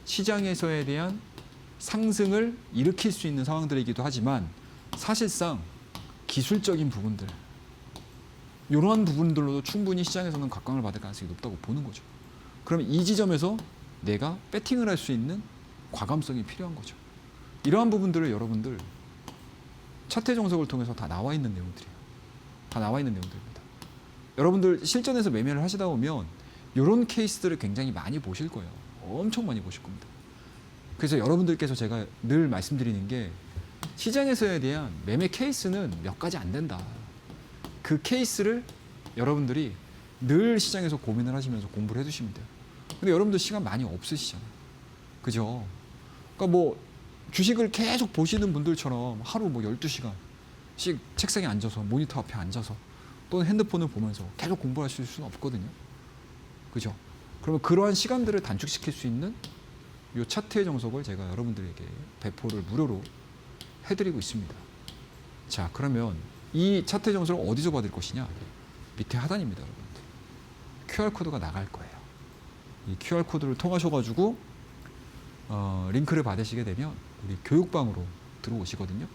시장에서에 대한 상승을 일으킬 수 있는 상황들이기도 하지만 사실상 기술적인 부분들, 이러한 부분들로도 충분히 시장에서는 각광을 받을 가능성이 높다고 보는 거죠. 그러면 이 지점에서 내가 배팅을 할 수 있는 과감성이 필요한 거죠. 이러한 부분들을 여러분들 차트 정석을 통해서 다 나와 있는 내용들이에요. 다 나와 있는 내용들입니다. 여러분들 실전에서 매매를 하시다 보면 이런 케이스들을 굉장히 많이 보실 거예요. 엄청 많이 보실 겁니다. 그래서 여러분들께서 제가 늘 말씀드리는 게 시장에서에 대한 매매 케이스는 몇 가지 안 된다. 그 케이스를 여러분들이 늘 시장에서 고민을 하시면서 공부를 해두시면 돼요. 근데 여러분들 시간 많이 없으시잖아요. 그죠? 그러니까 뭐 주식을 계속 보시는 분들처럼 하루 뭐 12시간씩 책상에 앉아서 모니터 앞에 앉아서 또는 핸드폰을 보면서 계속 공부하실 수는 없거든요. 그죠? 그러면 그러한 시간들을 단축시킬 수 있는 이 차트의 정석을 제가 여러분들에게 배포를 무료로 해드리고 있습니다. 자, 그러면 이 차트의 정석을 어디서 받을 것이냐? 밑에 하단입니다, 여러분들. QR코드가 나갈 거예요. 이 QR코드를 통하셔가지고 링크를 받으시게 되면 우리 교육방으로 들어오시거든요.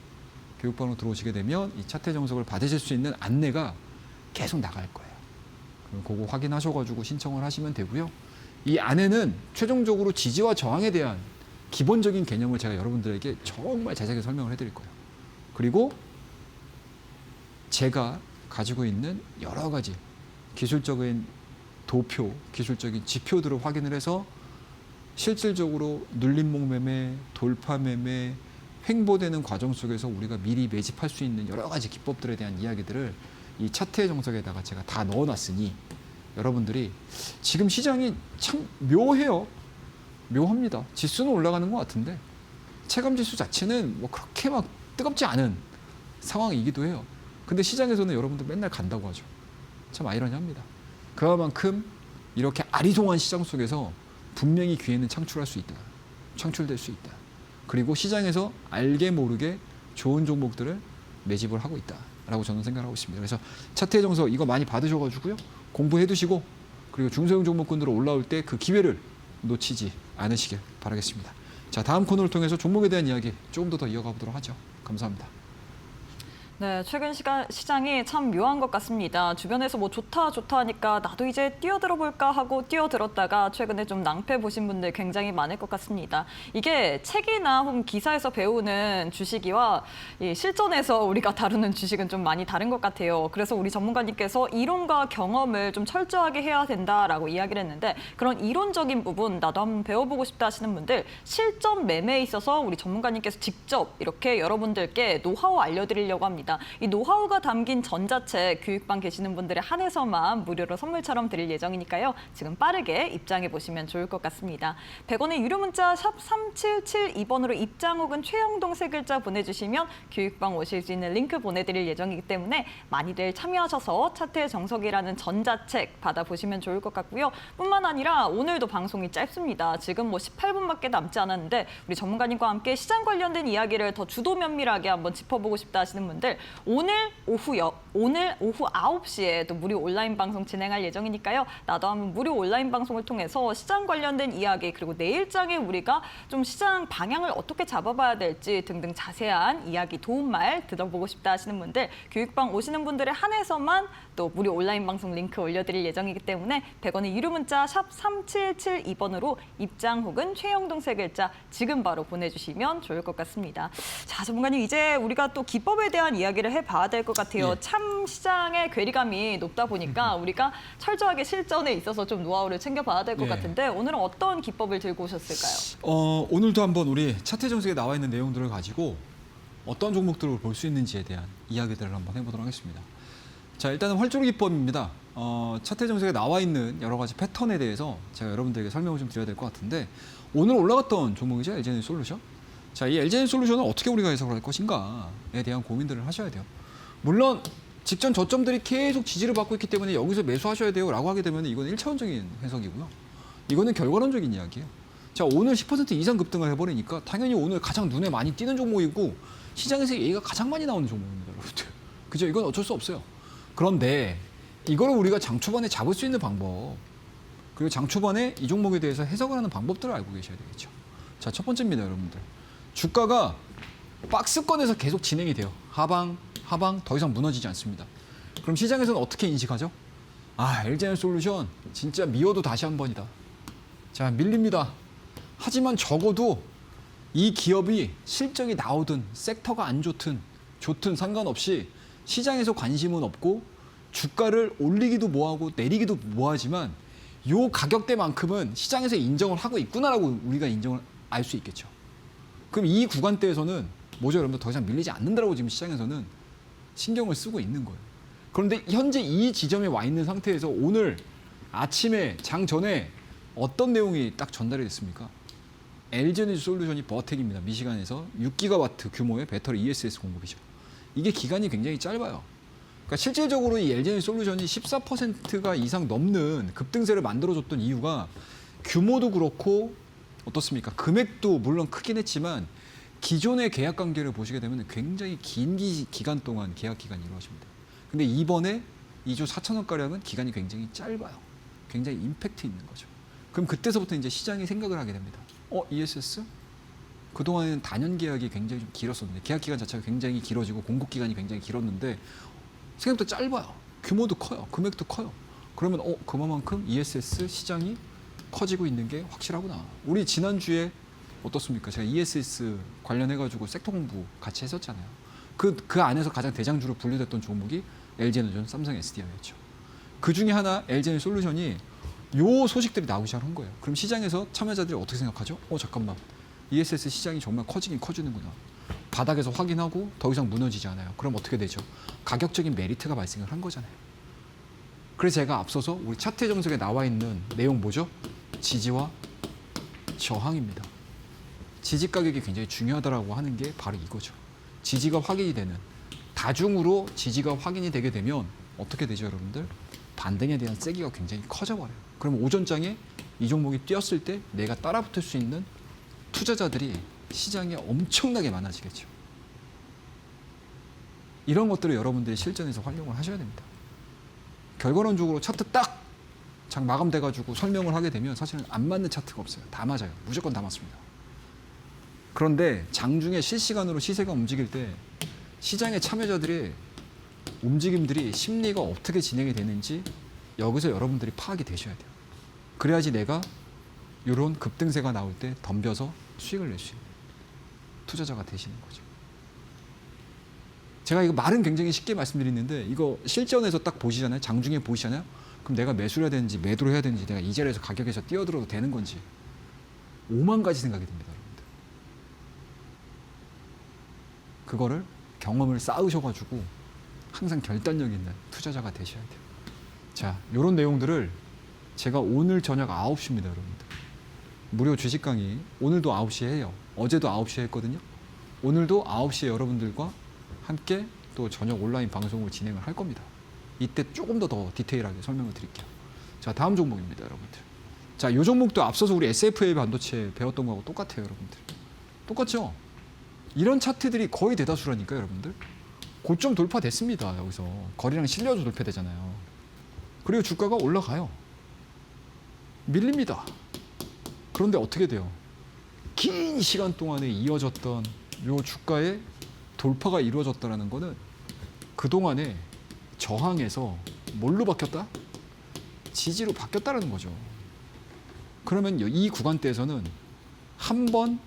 교육방으로 들어오시게 되면 이 차트의 정석을 받으실 수 있는 안내가 계속 나갈 거예요. 그럼 그거 확인하셔가지고 신청을 하시면 되고요. 이 안에는 최종적으로 지지와 저항에 대한 기본적인 개념을 제가 여러분들에게 정말 자세하게 설명을 해드릴 거예요. 그리고 제가 가지고 있는 여러 가지 기술적인 도표, 기술적인 지표들을 확인을 해서 실질적으로 눌림목 매매, 돌파 매매, 횡보되는 과정 속에서 우리가 미리 매집할 수 있는 여러 가지 기법들에 대한 이야기들을 이 차트의 정석에다가 제가 다 넣어놨으니 여러분들이 지금 시장이 참 묘해요. 묘합니다. 지수는 올라가는 것 같은데 체감지수 자체는 뭐 그렇게 막 뜨겁지 않은 상황이기도 해요. 근데 시장에서는 여러분들 맨날 간다고 하죠. 참 아이러니합니다. 그만큼 이렇게 아리송한 시장 속에서 분명히 기회는 창출할 수 있다. 창출될 수 있다. 그리고 시장에서 알게 모르게 좋은 종목들을 매집을 하고 있다라고 저는 생각하고 있습니다. 그래서 차트의 정석 이거 많이 받으셔가지고요. 공부해 두시고 그리고 중소형 종목군으로 올라올 때 그 기회를 놓치지 않으시길 바라겠습니다. 자, 다음 코너를 통해서 종목에 대한 이야기 조금 더 이어가 보도록 하죠. 감사합니다. 네, 최근 시장이 참 묘한 것 같습니다. 주변에서 뭐 좋다 하니까 나도 이제 뛰어들어 볼까 하고 뛰어들었다가 최근에 좀 낭패 보신 분들 굉장히 많을 것 같습니다. 이게 책이나 혹은 기사에서 배우는 주식이와 이 실전에서 우리가 다루는 주식은 좀 많이 다른 것 같아요. 그래서 우리 전문가님께서 이론과 경험을 좀 철저하게 해야 된다라고 이야기를 했는데 그런 이론적인 부분 나도 한번 배워보고 싶다 하시는 분들 실전 매매에 있어서 우리 전문가님께서 직접 이렇게 여러분들께 노하우 알려드리려고 합니다. 이 노하우가 담긴 전자책 교육방 계시는 분들에 한해서만 무료로 선물처럼 드릴 예정이니까요. 지금 빠르게 입장해 보시면 좋을 것 같습니다. 100원의 유료 문자 샵 3772번으로 입장 혹은 최영동 세 글자 보내주시면 교육방 오실 수 있는 링크 보내드릴 예정이기 때문에 많이들 참여하셔서 차트의 정석이라는 전자책 받아보시면 좋을 것 같고요. 뿐만 아니라 오늘도 방송이 짧습니다. 지금 뭐 18분밖에 남지 않았는데 우리 전문가님과 함께 시장 관련된 이야기를 더 주도 면밀하게 한번 짚어보고 싶다 하시는 분들 오늘 오후 9시에 또 무료 온라인 방송 진행할 예정이니까요. 나도 한번 무료 온라인 방송을 통해서 시장 관련된 이야기 그리고 내일장에 우리가 좀 시장 방향을 어떻게 잡아봐야 될지 등등 자세한 이야기 도움말 들어보고 싶다 하시는 분들 교육방 오시는 분들에 한해서만 또 무료 온라인 방송 링크 올려드릴 예정이기 때문에 100원의 유료 문자 샵 3772번으로 입장 혹은 최영동 세 글자 지금 바로 보내주시면 좋을 것 같습니다. 자, 전문가님 이제 우리가 또 기법에 대한 이야기를 해봐야 될 것 같아요. 예. 참 시장의 괴리감이 높다 보니까 우리가 철저하게 실전에 있어서 좀 노하우를 챙겨봐야 될 것 예. 같은데 오늘은 어떤 기법을 들고 오셨을까요? 오늘도 한번 우리 차트 정석에 나와 있는 내용들을 가지고 어떤 종목들을 볼 수 있는지에 대한 이야기들을 한번 해보도록 하겠습니다. 자, 일단은 활주로 기법입니다. 차트 정석에 나와 있는 여러 가지 패턴에 대해서 제가 여러분들에게 설명을 좀 드려야 될 것 같은데 오늘 올라갔던 종목이죠. LG에너지 솔루션. 자, 이 LG에너지 솔루션을 어떻게 우리가 해석을 할 것인가에 대한 고민들을 하셔야 돼요. 물론 직전 저점들이 계속 지지를 받고 있기 때문에 여기서 매수하셔야 돼요 라고 하게 되면 이건 1차원적인 해석이고요. 이거는 결과론적인 이야기예요. 자, 오늘 10% 이상 급등을 해버리니까 당연히 오늘 가장 눈에 많이 띄는 종목이고 시장에서 얘기가 가장 많이 나오는 종목입니다, 여러분들. 그죠? 이건 어쩔 수 없어요. 그런데 이거를 우리가 장 초반에 잡을 수 있는 방법 그리고 장 초반에 이 종목에 대해서 해석을 하는 방법들을 알고 계셔야 되겠죠. 자, 첫 번째입니다, 여러분들. 주가가 박스권에서 계속 진행이 돼요. 하방 더 이상 무너지지 않습니다. 그럼 시장에서는 어떻게 인식하죠? 아, LG에너지 솔루션 진짜 미워도 다시 한 번이다. 자, 밀립니다. 하지만 적어도 이 기업이 실적이 나오든 섹터가 안 좋든 상관없이 시장에서 관심은 없고 주가를 올리기도 뭐하고 내리기도 뭐하지만 요 가격대만큼은 시장에서 인정을 하고 있구나라고 우리가 인정을 알 수 있겠죠. 그럼 이 구간대에서는 뭐죠, 여러분들? 더 이상 밀리지 않는다라고 지금 시장에서는 신경을 쓰고 있는 거예요. 그런데 현재 이 지점에 와 있는 상태에서 오늘 아침에 장 전에 어떤 내용이 딱 전달이 됐습니까? LG에너지 솔루션이 버텍입니다. 미시간에서 6기가와트 규모의 배터리 ESS 공급이죠. 이게 기간이 굉장히 짧아요. 그러니까 실질적으로 이 LG에너지 솔루션이 14%가 이상 넘는 급등세를 만들어줬던 이유가 규모도 그렇고 어떻습니까? 금액도 물론 크긴 했지만 기존의 계약 관계를 보시게 되면 굉장히 긴 기간 동안 계약 기간이 이루어집니다. 근데 이번에 2조 4천억가량은 기간이 굉장히 짧아요. 굉장히 임팩트 있는 거죠. 그럼 그때서부터 이제 시장이 생각을 하게 됩니다. ESS? 그동안에는 단연 계약이 굉장히 좀 길었었는데 계약 기간 자체가 굉장히 길어지고 공급 기간이 굉장히 길었는데 생각보다 짧아요. 규모도 커요. 금액도 커요. 그러면 그만큼 ESS 시장이 커지고 있는 게 확실하구나. 우리 지난주에 어떻습니까? 제가 ESS 관련해가지고 섹터 공부 같이 했었잖아요. 그 안에서 가장 대장주로 분류됐던 종목이 LG에너지, 삼성 SDI였죠. 그 중에 하나 LG에너지 솔루션이 요 소식들이 나오기 시작한 거예요. 그럼 시장에서 참여자들이 어떻게 생각하죠? 잠깐만. ESS 시장이 정말 커지긴 커지는구나. 바닥에서 확인하고 더 이상 무너지지 않아요. 그럼 어떻게 되죠? 가격적인 메리트가 발생을 한 거잖아요. 그래서 제가 앞서서 우리 차트 정석에 나와 있는 내용 뭐죠? 지지와 저항입니다. 지지 가격이 굉장히 중요하다라고 하는 게 바로 이거죠. 지지가 확인이 되는 다중으로 지지가 확인이 되게 되면 어떻게 되죠, 여러분들? 반등에 대한 세기가 굉장히 커져버려요. 그럼 오전장에 이 종목이 뛰었을 때 내가 따라붙을 수 있는 투자자들이 시장에 엄청나게 많아지겠죠. 이런 것들을 여러분들이 실전에서 활용을 하셔야 됩니다. 결과론적으로 차트 딱 장 마감돼가지고 설명을 하게 되면 사실은 안 맞는 차트가 없어요. 다 맞아요. 무조건 다 맞습니다. 그런데 장중에 실시간으로 시세가 움직일 때 시장의 참여자들의 움직임들이 심리가 어떻게 진행이 되는지 여기서 여러분들이 파악이 되셔야 돼요. 그래야지 내가 이런 급등세가 나올 때 덤벼서 수익을 낼 수 있는 투자자가 되시는 거죠. 제가 이거 말은 굉장히 쉽게 말씀드리는데 이거 실전에서 딱 보시잖아요. 장중에 보시잖아요. 그럼 내가 매수를 해야 되는지 매도를 해야 되는지 내가 이 자리에서 가격에서 뛰어들어도 되는 건지 5만 가지 생각이 듭니다. 여러분들. 그거를 경험을 쌓으셔가지고 항상 결단력 있는 투자자가 되셔야 돼요. 자, 이런 내용들을 제가 오늘 저녁 9시입니다. 여러분들. 무료 주식 강의 오늘도 9시에 해요. 어제도 9시에 했거든요. 오늘도 9시에 여러분들과 함께 또 저녁 온라인 방송을 진행을 할 겁니다. 이때 조금 더 디테일하게 설명을 드릴게요. 자, 다음 종목입니다, 여러분들. 자, 이 종목도 앞서서 우리 SFA 반도체 배웠던 거하고 똑같아요, 여러분들. 똑같죠? 이런 차트들이 거의 대다수라니까요, 여러분들. 고점 돌파됐습니다, 여기서. 거리랑 실려도 돌파되잖아요. 그리고 주가가 올라가요. 밀립니다. 그런데 어떻게 돼요? 긴 시간 동안에 이어졌던 이 주가의 돌파가 이루어졌다는 거는 그동안에 저항에서 뭘로 바뀌었다? 지지로 바뀌었다는 거죠. 그러면 이 구간대에서는 한 번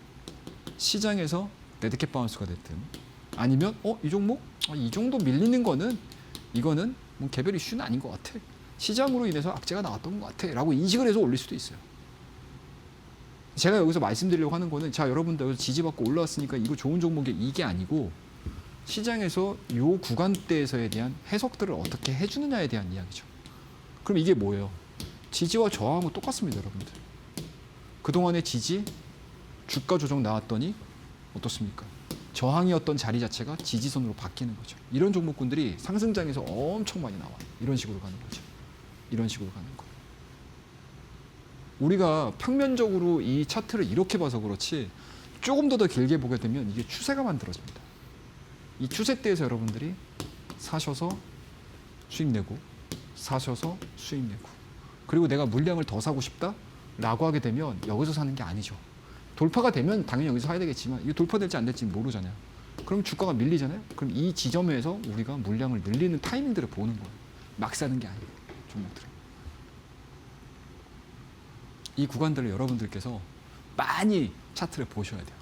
시장에서 데드캣 바운스가 됐든 아니면 이 종목? 이 정도 밀리는 거는 이거는 뭐 개별 이슈는 아닌 것 같아. 시장으로 인해서 악재가 나왔던 것 같아. 라고 인식을 해서 올릴 수도 있어요. 제가 여기서 말씀드리려고 하는 거는 자, 여러분들 여기서 지지받고 올라왔으니까 이거 좋은 종목이 이게 아니고 시장에서 요 구간대에서에 대한 해석들을 어떻게 해주느냐에 대한 이야기죠. 그럼 이게 뭐예요? 지지와 저항은 똑같습니다, 여러분들. 그동안의 지지, 주가 조정 나왔더니 어떻습니까? 저항이었던 자리 자체가 지지선으로 바뀌는 거죠. 이런 종목군들이 상승장에서 엄청 많이 나와요. 이런 식으로 가는 거죠. 이런 식으로 가는 거예요. 우리가 평면적으로 이 차트를 이렇게 봐서 그렇지 조금 더 길게 보게 되면 이게 추세가 만들어집니다. 이 추세대에서 여러분들이 사셔서 수익 내고 사셔서 수익 내고 그리고 내가 물량을 더 사고 싶다라고 하게 되면 여기서 사는 게 아니죠. 돌파가 되면 당연히 여기서 사야 되겠지만 이게 돌파될지 안 될지 모르잖아요. 그럼 주가가 밀리잖아요. 그럼 이 지점에서 우리가 물량을 늘리는 타이밍들을 보는 거예요. 막 사는 게 아니고 종목들은. 이 구간들을 여러분들께서 많이 차트를 보셔야 돼요.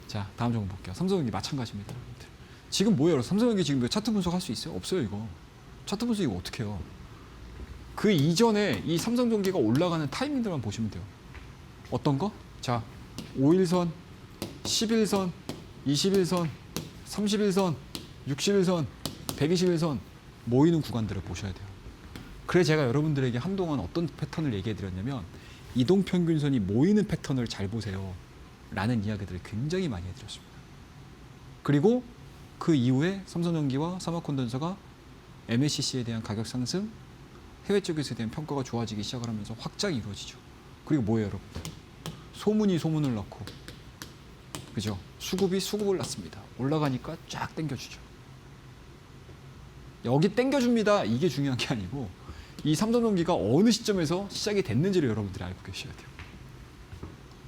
자, 다음 종목 볼게요. 삼성전기 마찬가지입니다, 여러분들. 지금 뭐예요? 삼성전기 지금 차트 분석할 수 있어요? 없어요, 이거. 차트 분석 이거 어떻게 해요? 그 이전에 이 삼성전기가 올라가는 타이밍들만 보시면 돼요. 어떤 거? 자, 5일선, 11선, 21선, 31선, 61선, 121선 모이는 구간들을 보셔야 돼요. 그래 제가 여러분들에게 한동안 어떤 패턴을 얘기해 드렸냐면 이동평균선이 모이는 패턴을 잘 보세요 라는 이야기들을 굉장히 많이 해드렸습니다. 그리고 그 이후에 삼성전기와 삼화콘덴서가 MACC에 대한 가격 상승, 해외 쪽에서에 대한 평가가 좋아지기 시작을 하면서 확장이 이루어지죠. 그리고 뭐예요, 여러분? 소문이 소문을 낳고, 그죠? 수급이 수급을 낳습니다. 올라가니까 쫙 당겨주죠. 여기 당겨줍니다. 이게 중요한 게 아니고 이 삼성전기가 어느 시점에서 시작이 됐는지를 여러분들이 알고 계셔야 돼요.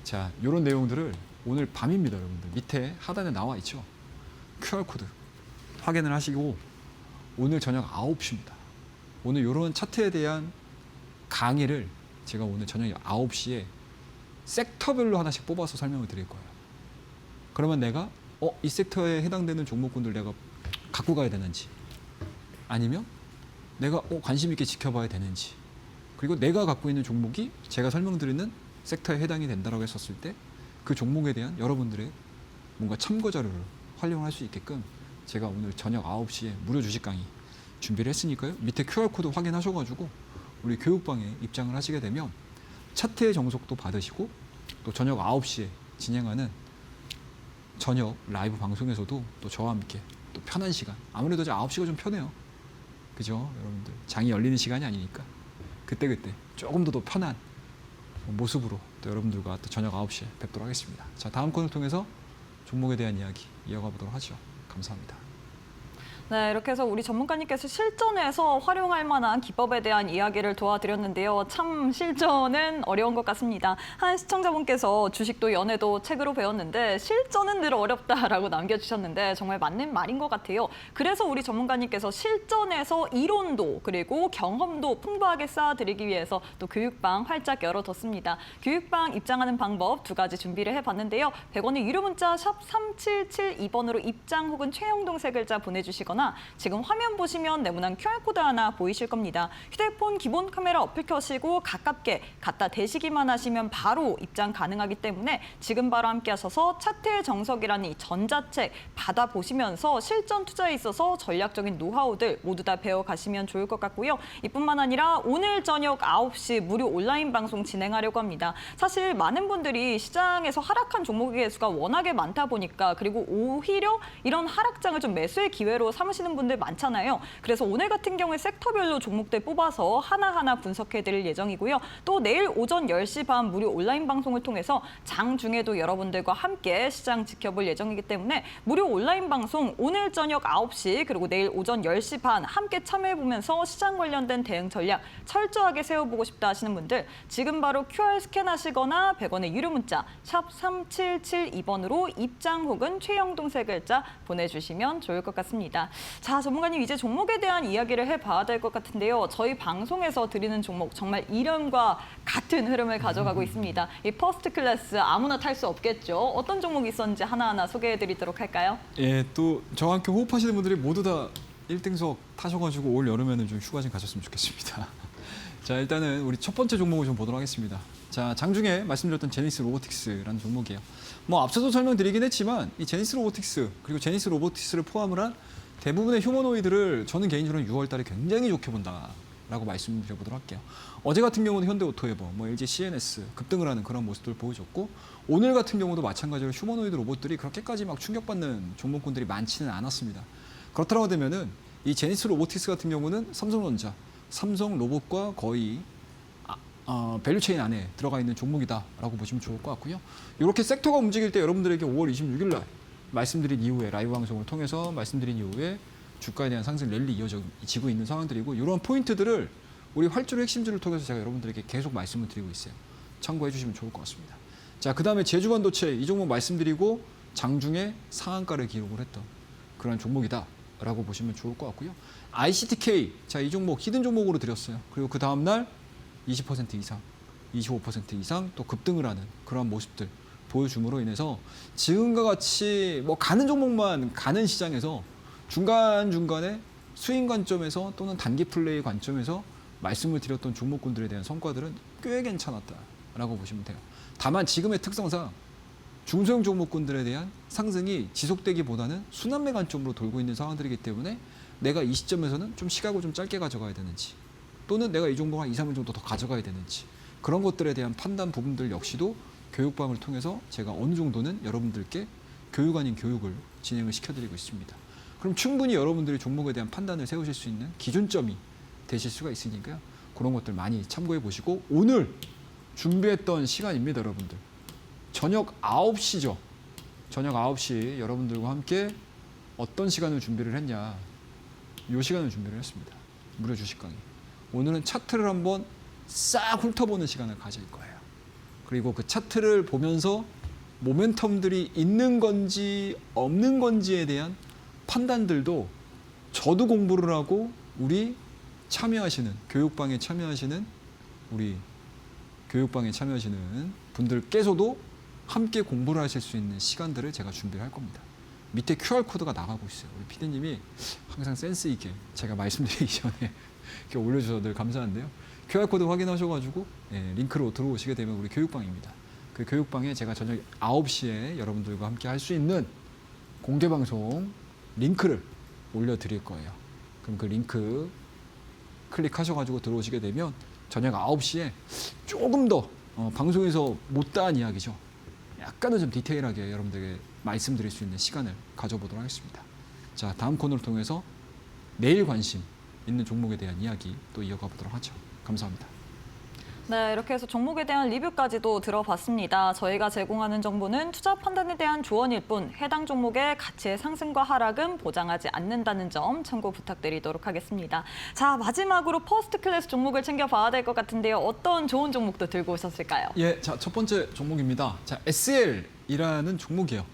자, 이런 내용들을 오늘 밤입니다, 여러분들. 밑에 하단에 나와 있죠. QR코드 확인을 하시고 오늘 저녁 9시입니다. 오늘 이런 차트에 대한 강의를 제가 오늘 저녁 9시에 섹터별로 하나씩 뽑아서 설명을 드릴 거예요. 그러면 내가 이 섹터에 해당되는 종목군들 내가 갖고 가야 되는지 아니면 내가 관심 있게 지켜봐야 되는지 그리고 내가 갖고 있는 종목이 제가 설명드리는 섹터에 해당이 된다고 했었을 때 그 종목에 대한 여러분들의 뭔가 참고 자료를 활용할 수 있게끔 제가 오늘 저녁 9시에 무료 주식 강의 준비를 했으니까요. 밑에 QR코드 확인하셔가지고 우리 교육방에 입장을 하시게 되면 차트의 정석도 받으시고 또 저녁 9시에 진행하는 저녁 라이브 방송에서도 또 저와 함께 또 편한 시간. 아무래도 이제 9시가 좀 편해요. 그죠? 여러분들. 장이 열리는 시간이 아니니까. 그때그때 조금 더 편한 모습으로 또 여러분들과 또 저녁 9시에 뵙도록 하겠습니다. 자, 다음 코너를 통해서 종목에 대한 이야기 이어가 보도록 하죠. 감사합니다. 네, 이렇게 해서 우리 전문가님께서 실전에서 활용할 만한 기법에 대한 이야기를 도와드렸는데요. 참 실전은 어려운 것 같습니다. 한 시청자분께서 주식도 연애도 책으로 배웠는데 실전은 늘 어렵다라고 남겨주셨는데 정말 맞는 말인 것 같아요. 그래서 우리 전문가님께서 실전에서 이론도 그리고 경험도 풍부하게 쌓아드리기 위해서 또 교육방 활짝 열어뒀습니다. 교육방 입장하는 방법 2가지 준비를 해봤는데요. 100원의 유료 문자 샵 3772번으로 입장 혹은 최영동 세 글자 보내주시거나 지금 화면 보시면 네모난 QR코드 하나 보이실 겁니다. 휴대폰 기본 카메라 어플 켜시고 가깝게 갖다 대시기만 하시면 바로 입장 가능하기 때문에 지금 바로 함께 하셔서 차트의 정석이라는 이 전자책 받아보시면서 실전 투자에 있어서 전략적인 노하우들 모두 다 배워가시면 좋을 것 같고요. 이뿐만 아니라 오늘 저녁 9시 무료 온라인 방송 진행하려고 합니다. 사실 많은 분들이 시장에서 하락한 종목의 개수가 워낙에 많다 보니까 그리고 오히려 이런 하락장을 좀 매수의 기회로 삼으시는 분들 많잖아요. 그래서 오늘 같은 경우에 섹터별로 종목들 뽑아서 하나하나 분석해드릴 예정이고요. 또 내일 오전 10시 반 무료 온라인 방송을 통해서 장 중에도 여러분들과 함께 시장 지켜볼 예정이기 때문에 무료 온라인 방송 오늘 저녁 9시 그리고 내일 오전 10시 반 함께 참여해보면서 시장 관련된 대응 전략 철저하게 세워보고 싶다 하시는 분들 지금 바로 QR 스캔하시거나 100원의 유료 문자 샵 3772번으로 입장 혹은 최영동 세 글자 보내주시면 좋을 것 같습니다. 자, 전문가님 이제 종목에 대한 이야기를 해봐야 될 것 같은데요. 저희 방송에서 드리는 종목 정말 이름과 같은 흐름을 가져가고 있습니다. 이 퍼스트 클래스 아무나 탈 수 없겠죠. 어떤 종목이 있었는지 하나하나 소개해드리도록 할까요? 예, 또 저와 함께 호흡하시는 분들이 모두 다 1등석 타셔가지고 올 여름에는 좀 휴가 좀 가셨으면 좋겠습니다. 자, 일단은 우리 첫 번째 종목을 좀 보도록 하겠습니다. 자, 장중에 말씀드렸던 제니스 로보틱스라는 종목이에요. 뭐 앞서도 설명드리긴 했지만 이 제니스 로보틱스 그리고 제니스 로보틱스를 포함을 한 대부분의 휴머노이드를 저는 개인적으로 6월 달에 굉장히 좋게 본다라고 말씀드려보도록 할게요. 어제 같은 경우는 현대오토에버, 뭐 LG CNS 급등을 하는 그런 모습들을 보여줬고 오늘 같은 경우도 마찬가지로 휴머노이드 로봇들이 그렇게까지 막 충격받는 종목군들이 많지는 않았습니다. 그렇다고 되면은 이 제니스 로보틱스 같은 경우는 삼성전자, 삼성 로봇과 거의 밸류체인 안에 들어가 있는 종목이다라고 보시면 좋을 것 같고요. 이렇게 섹터가 움직일 때 여러분들에게 5월 26일 날 말씀드린 이후에 라이브 방송을 통해서 말씀드린 이후에 주가에 대한 상승 랠리 이어지고 있는 상황들이고 이런 포인트들을 우리 활주로 핵심주를 통해서 제가 여러분들에게 계속 말씀을 드리고 있어요. 참고해 주시면 좋을 것 같습니다. 자, 그다음에 제주반도체 이 종목 말씀드리고 장중에 상한가를 기록을 했던 그런 종목이다라고 보시면 좋을 것 같고요. ICTK 자, 이 종목 히든 종목으로 드렸어요. 그리고 그 다음 날 20% 이상, 25% 이상 또 급등을 하는 그런 모습들 보여줌으로 인해서 지금과 같이 뭐 가는 종목만 가는 시장에서 중간중간에 스윙 관점에서 또는 단기 플레이 관점에서 말씀을 드렸던 종목군들에 대한 성과들은 꽤 괜찮았다라고 보시면 돼요. 다만 지금의 특성상 중소형 종목군들에 대한 상승이 지속되기보다는 순환매 관점으로 돌고 있는 상황들이기 때문에 내가 이 시점에서는 좀 시각을 좀 짧게 가져가야 되는지 또는 내가 이 종목 한 2, 3일 정도 더 가져가야 되는지 그런 것들에 대한 판단 부분들 역시도 교육방을 통해서 제가 어느 정도는 여러분들께 교육 아닌 교육을 진행을 시켜드리고 있습니다. 그럼 충분히 여러분들이 종목에 대한 판단을 세우실 수 있는 기준점이 되실 수가 있으니까요. 그런 것들 많이 참고해 보시고 오늘 준비했던 시간입니다, 여러분들. 저녁 9시죠. 저녁 9시 여러분들과 함께 어떤 시간을 준비를 했냐. 이 시간을 준비를 했습니다. 무료 주식 강의. 오늘은 차트를 한번 싹 훑어보는 시간을 가질 거예요. 그리고 그 차트를 보면서 모멘텀들이 있는 건지 없는 건지에 대한 판단들도 저도 공부를 하고 우리 참여하시는 교육방에 참여하시는 우리 교육방에 참여하시는 분들께서도 함께 공부를 하실 수 있는 시간들을 제가 준비를 할 겁니다. 밑에 QR코드가 나가고 있어요. 우리 PD님이 항상 센스 있게 제가 말씀드리기 전에 이렇게 올려주셔서 늘 감사한데요. QR코드 확인하셔가지고 링크로 들어오시게 되면 우리 교육방입니다. 그 교육방에 제가 저녁 9시에 여러분들과 함께 할 수 있는 공개방송 링크를 올려드릴 거예요. 그럼 그 링크 클릭하셔가지고 들어오시게 되면 저녁 9시에 조금 더 방송에서 못다한 이야기죠. 약간은 좀 디테일하게 여러분들에게 말씀드릴 수 있는 시간을 가져보도록 하겠습니다. 자, 다음 코너를 통해서 내일 관심 있는 종목에 대한 이야기 또 이어가 보도록 하죠. 감사합니다. 네, 이렇게 해서 종목에 대한 리뷰까지도 들어봤습니다. 저희가 제공하는 정보는 투자 판단에 대한 조언일 뿐 해당 종목의 가치의 상승과 하락은 보장하지 않는다는 점 참고 부탁드리도록 하겠습니다. 자, 마지막으로 퍼스트 클래스 종목을 챙겨봐야 될 것 같은데요. 어떤 좋은 종목도 들고 오셨을까요? 예, 자, 첫 번째 종목입니다. 자, SL이라는 종목이에요.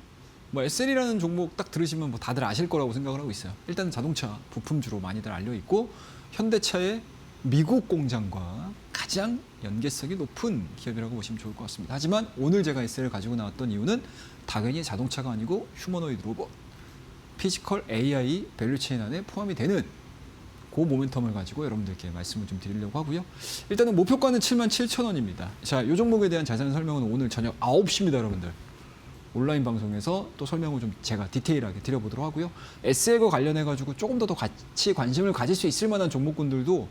뭐 SL이라는 종목 딱 들으시면 뭐 다들 아실 거라고 생각을 하고 있어요. 일단 자동차 부품주로 많이들 알려 있고 현대차의 미국 공장과 가장 연계성이 높은 기업이라고 보시면 좋을 것 같습니다. 하지만 오늘 제가 SL을 가지고 나왔던 이유는 당연히 자동차가 아니고 휴머노이드 로봇, 피지컬 AI 밸류체인 안에 포함이 되는 그 모멘텀을 가지고 여러분들께 말씀을 좀 드리려고 하고요. 일단은 목표가는 77,000원입니다. 자, 이 종목에 대한 자세한 설명은 오늘 저녁 9시입니다, 여러분들. 온라인 방송에서 또 설명을 좀 제가 디테일하게 드려보도록 하고요. SL과 관련해가지고 조금 더 같이 관심을 가질 수 있을 만한 종목군들도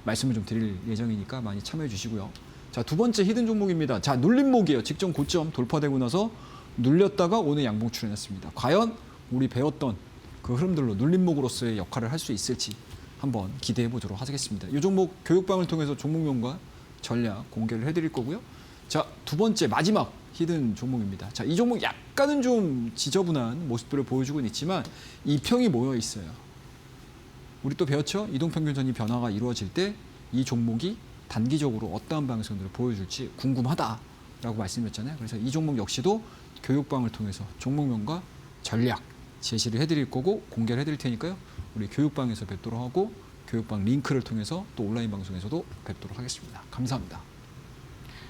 말씀을 좀 드릴 예정이니까 많이 참여해 주시고요. 자, 두 번째 히든 종목입니다. 자, 눌림목이에요. 직전 고점 돌파되고 나서 눌렸다가 오늘 양봉 출현했습니다. 과연 우리 배웠던 그 흐름들로 눌림목으로서의 역할을 할 수 있을지 한번 기대해 보도록 하겠습니다. 이 종목 교육방을 통해서 종목명과 전략 공개를 해드릴 거고요. 자, 두 번째 마지막 히든 종목입니다. 자, 이 종목 약간은 좀 지저분한 모습들을 보여주고 있지만 이평이 모여 있어요. 우리 또 배웠죠? 이동평균선이 변화가 이루어질 때 이 종목이 단기적으로 어떠한 방향성들을 보여줄지 궁금하다라고 말씀드렸잖아요. 그래서 이 종목 역시도 교육방을 통해서 종목명과 전략 제시를 해드릴 거고 공개를 해드릴 테니까요. 우리 교육방에서 뵙도록 하고 교육방 링크를 통해서 또 온라인 방송에서도 뵙도록 하겠습니다. 감사합니다.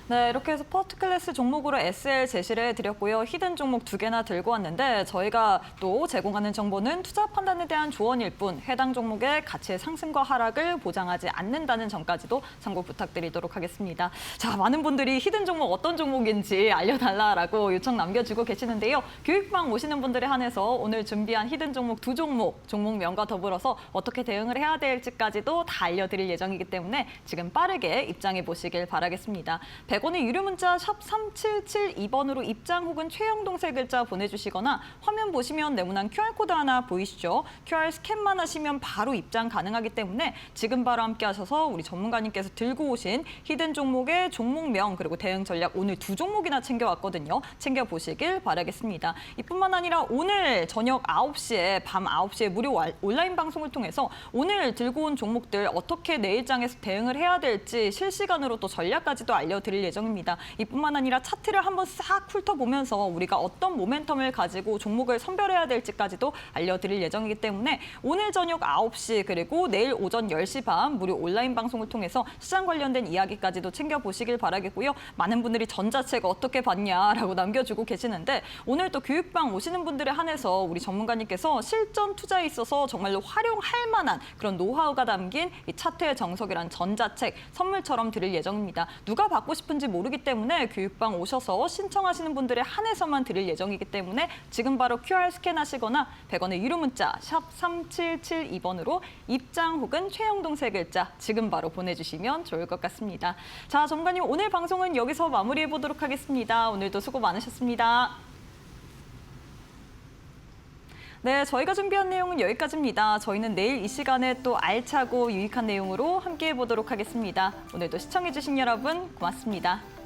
네, 이렇게 해서 퍼스트 클래스 종목으로 SL 제시를 해드렸고요. 히든 종목 2개나 들고 왔는데 저희가 또 제공하는 정보는 투자 판단에 대한 조언일 뿐 해당 종목의 가치의 상승과 하락을 보장하지 않는다는 점까지도 참고 부탁드리도록 하겠습니다. 자, 많은 분들이 히든 종목 어떤 종목인지 알려달라라고 요청 남겨주고 계시는데요. 교육방 오시는 분들에 한해서 오늘 준비한 히든 종목 2종목, 종목명과 더불어서 어떻게 대응을 해야 될지까지도 다 알려드릴 예정이기 때문에 지금 빠르게 입장해 보시길 바라겠습니다. 100원의 유료 문자 샵 3772번으로 입장 혹은 최영동 세 글자 보내주시거나 화면 보시면 네모난 QR코드 하나 보이시죠? QR 스캔만 하시면 바로 입장 가능하기 때문에 지금 바로 함께 하셔서 우리 전문가님께서 들고 오신 히든 종목의 종목명 그리고 대응 전략 오늘 2종목이나 챙겨왔거든요. 챙겨보시길 바라겠습니다. 이뿐만 아니라 오늘 저녁 9시에 밤 9시에 무료 온라인 방송을 통해서 오늘 들고 온 종목들 어떻게 내일장에서 대응을 해야 될지 실시간으로 또 전략까지도 알려드릴 예정입니다. 이뿐만 아니라 차트를 한번 싹 훑어보면서 우리가 어떤 모멘텀을 가지고 종목을 선별해야 될지까지도 알려드릴 예정이기 때문에 오늘 저녁 9시 그리고 내일 오전 10시 반 무료 온라인 방송을 통해서 시장 관련된 이야기까지도 챙겨보시길 바라겠고요. 많은 분들이 전자책 어떻게 봤냐라고 남겨주고 계시는데 오늘 또 교육방 오시는 분들에 한해서 우리 전문가님께서 실전 투자에 있어서 정말로 활용할 만한 그런 노하우가 담긴 이 차트의 정석이란 전자책 선물처럼 드릴 예정입니다. 누가 받고 싶은지 모르기 때문에 교육방 오셔서 신청하시는 분들에 한해서만 드릴 예정이기 때문에 지금 바로 QR 스캔하시거나 100원의 유료 문자 샵 3772번으로 입장 혹은 최영동 세 글자 지금 바로 보내주시면 좋을 것 같습니다. 자, 전문가님 오늘 방송은 여기서 마무리해 보도록 하겠습니다. 오늘도 수고 많으셨습니다. 네, 저희가 준비한 내용은 여기까지입니다. 저희는 내일 이 시간에 또 알차고 유익한 내용으로 함께해 보도록 하겠습니다. 오늘도 시청해주신 여러분 고맙습니다.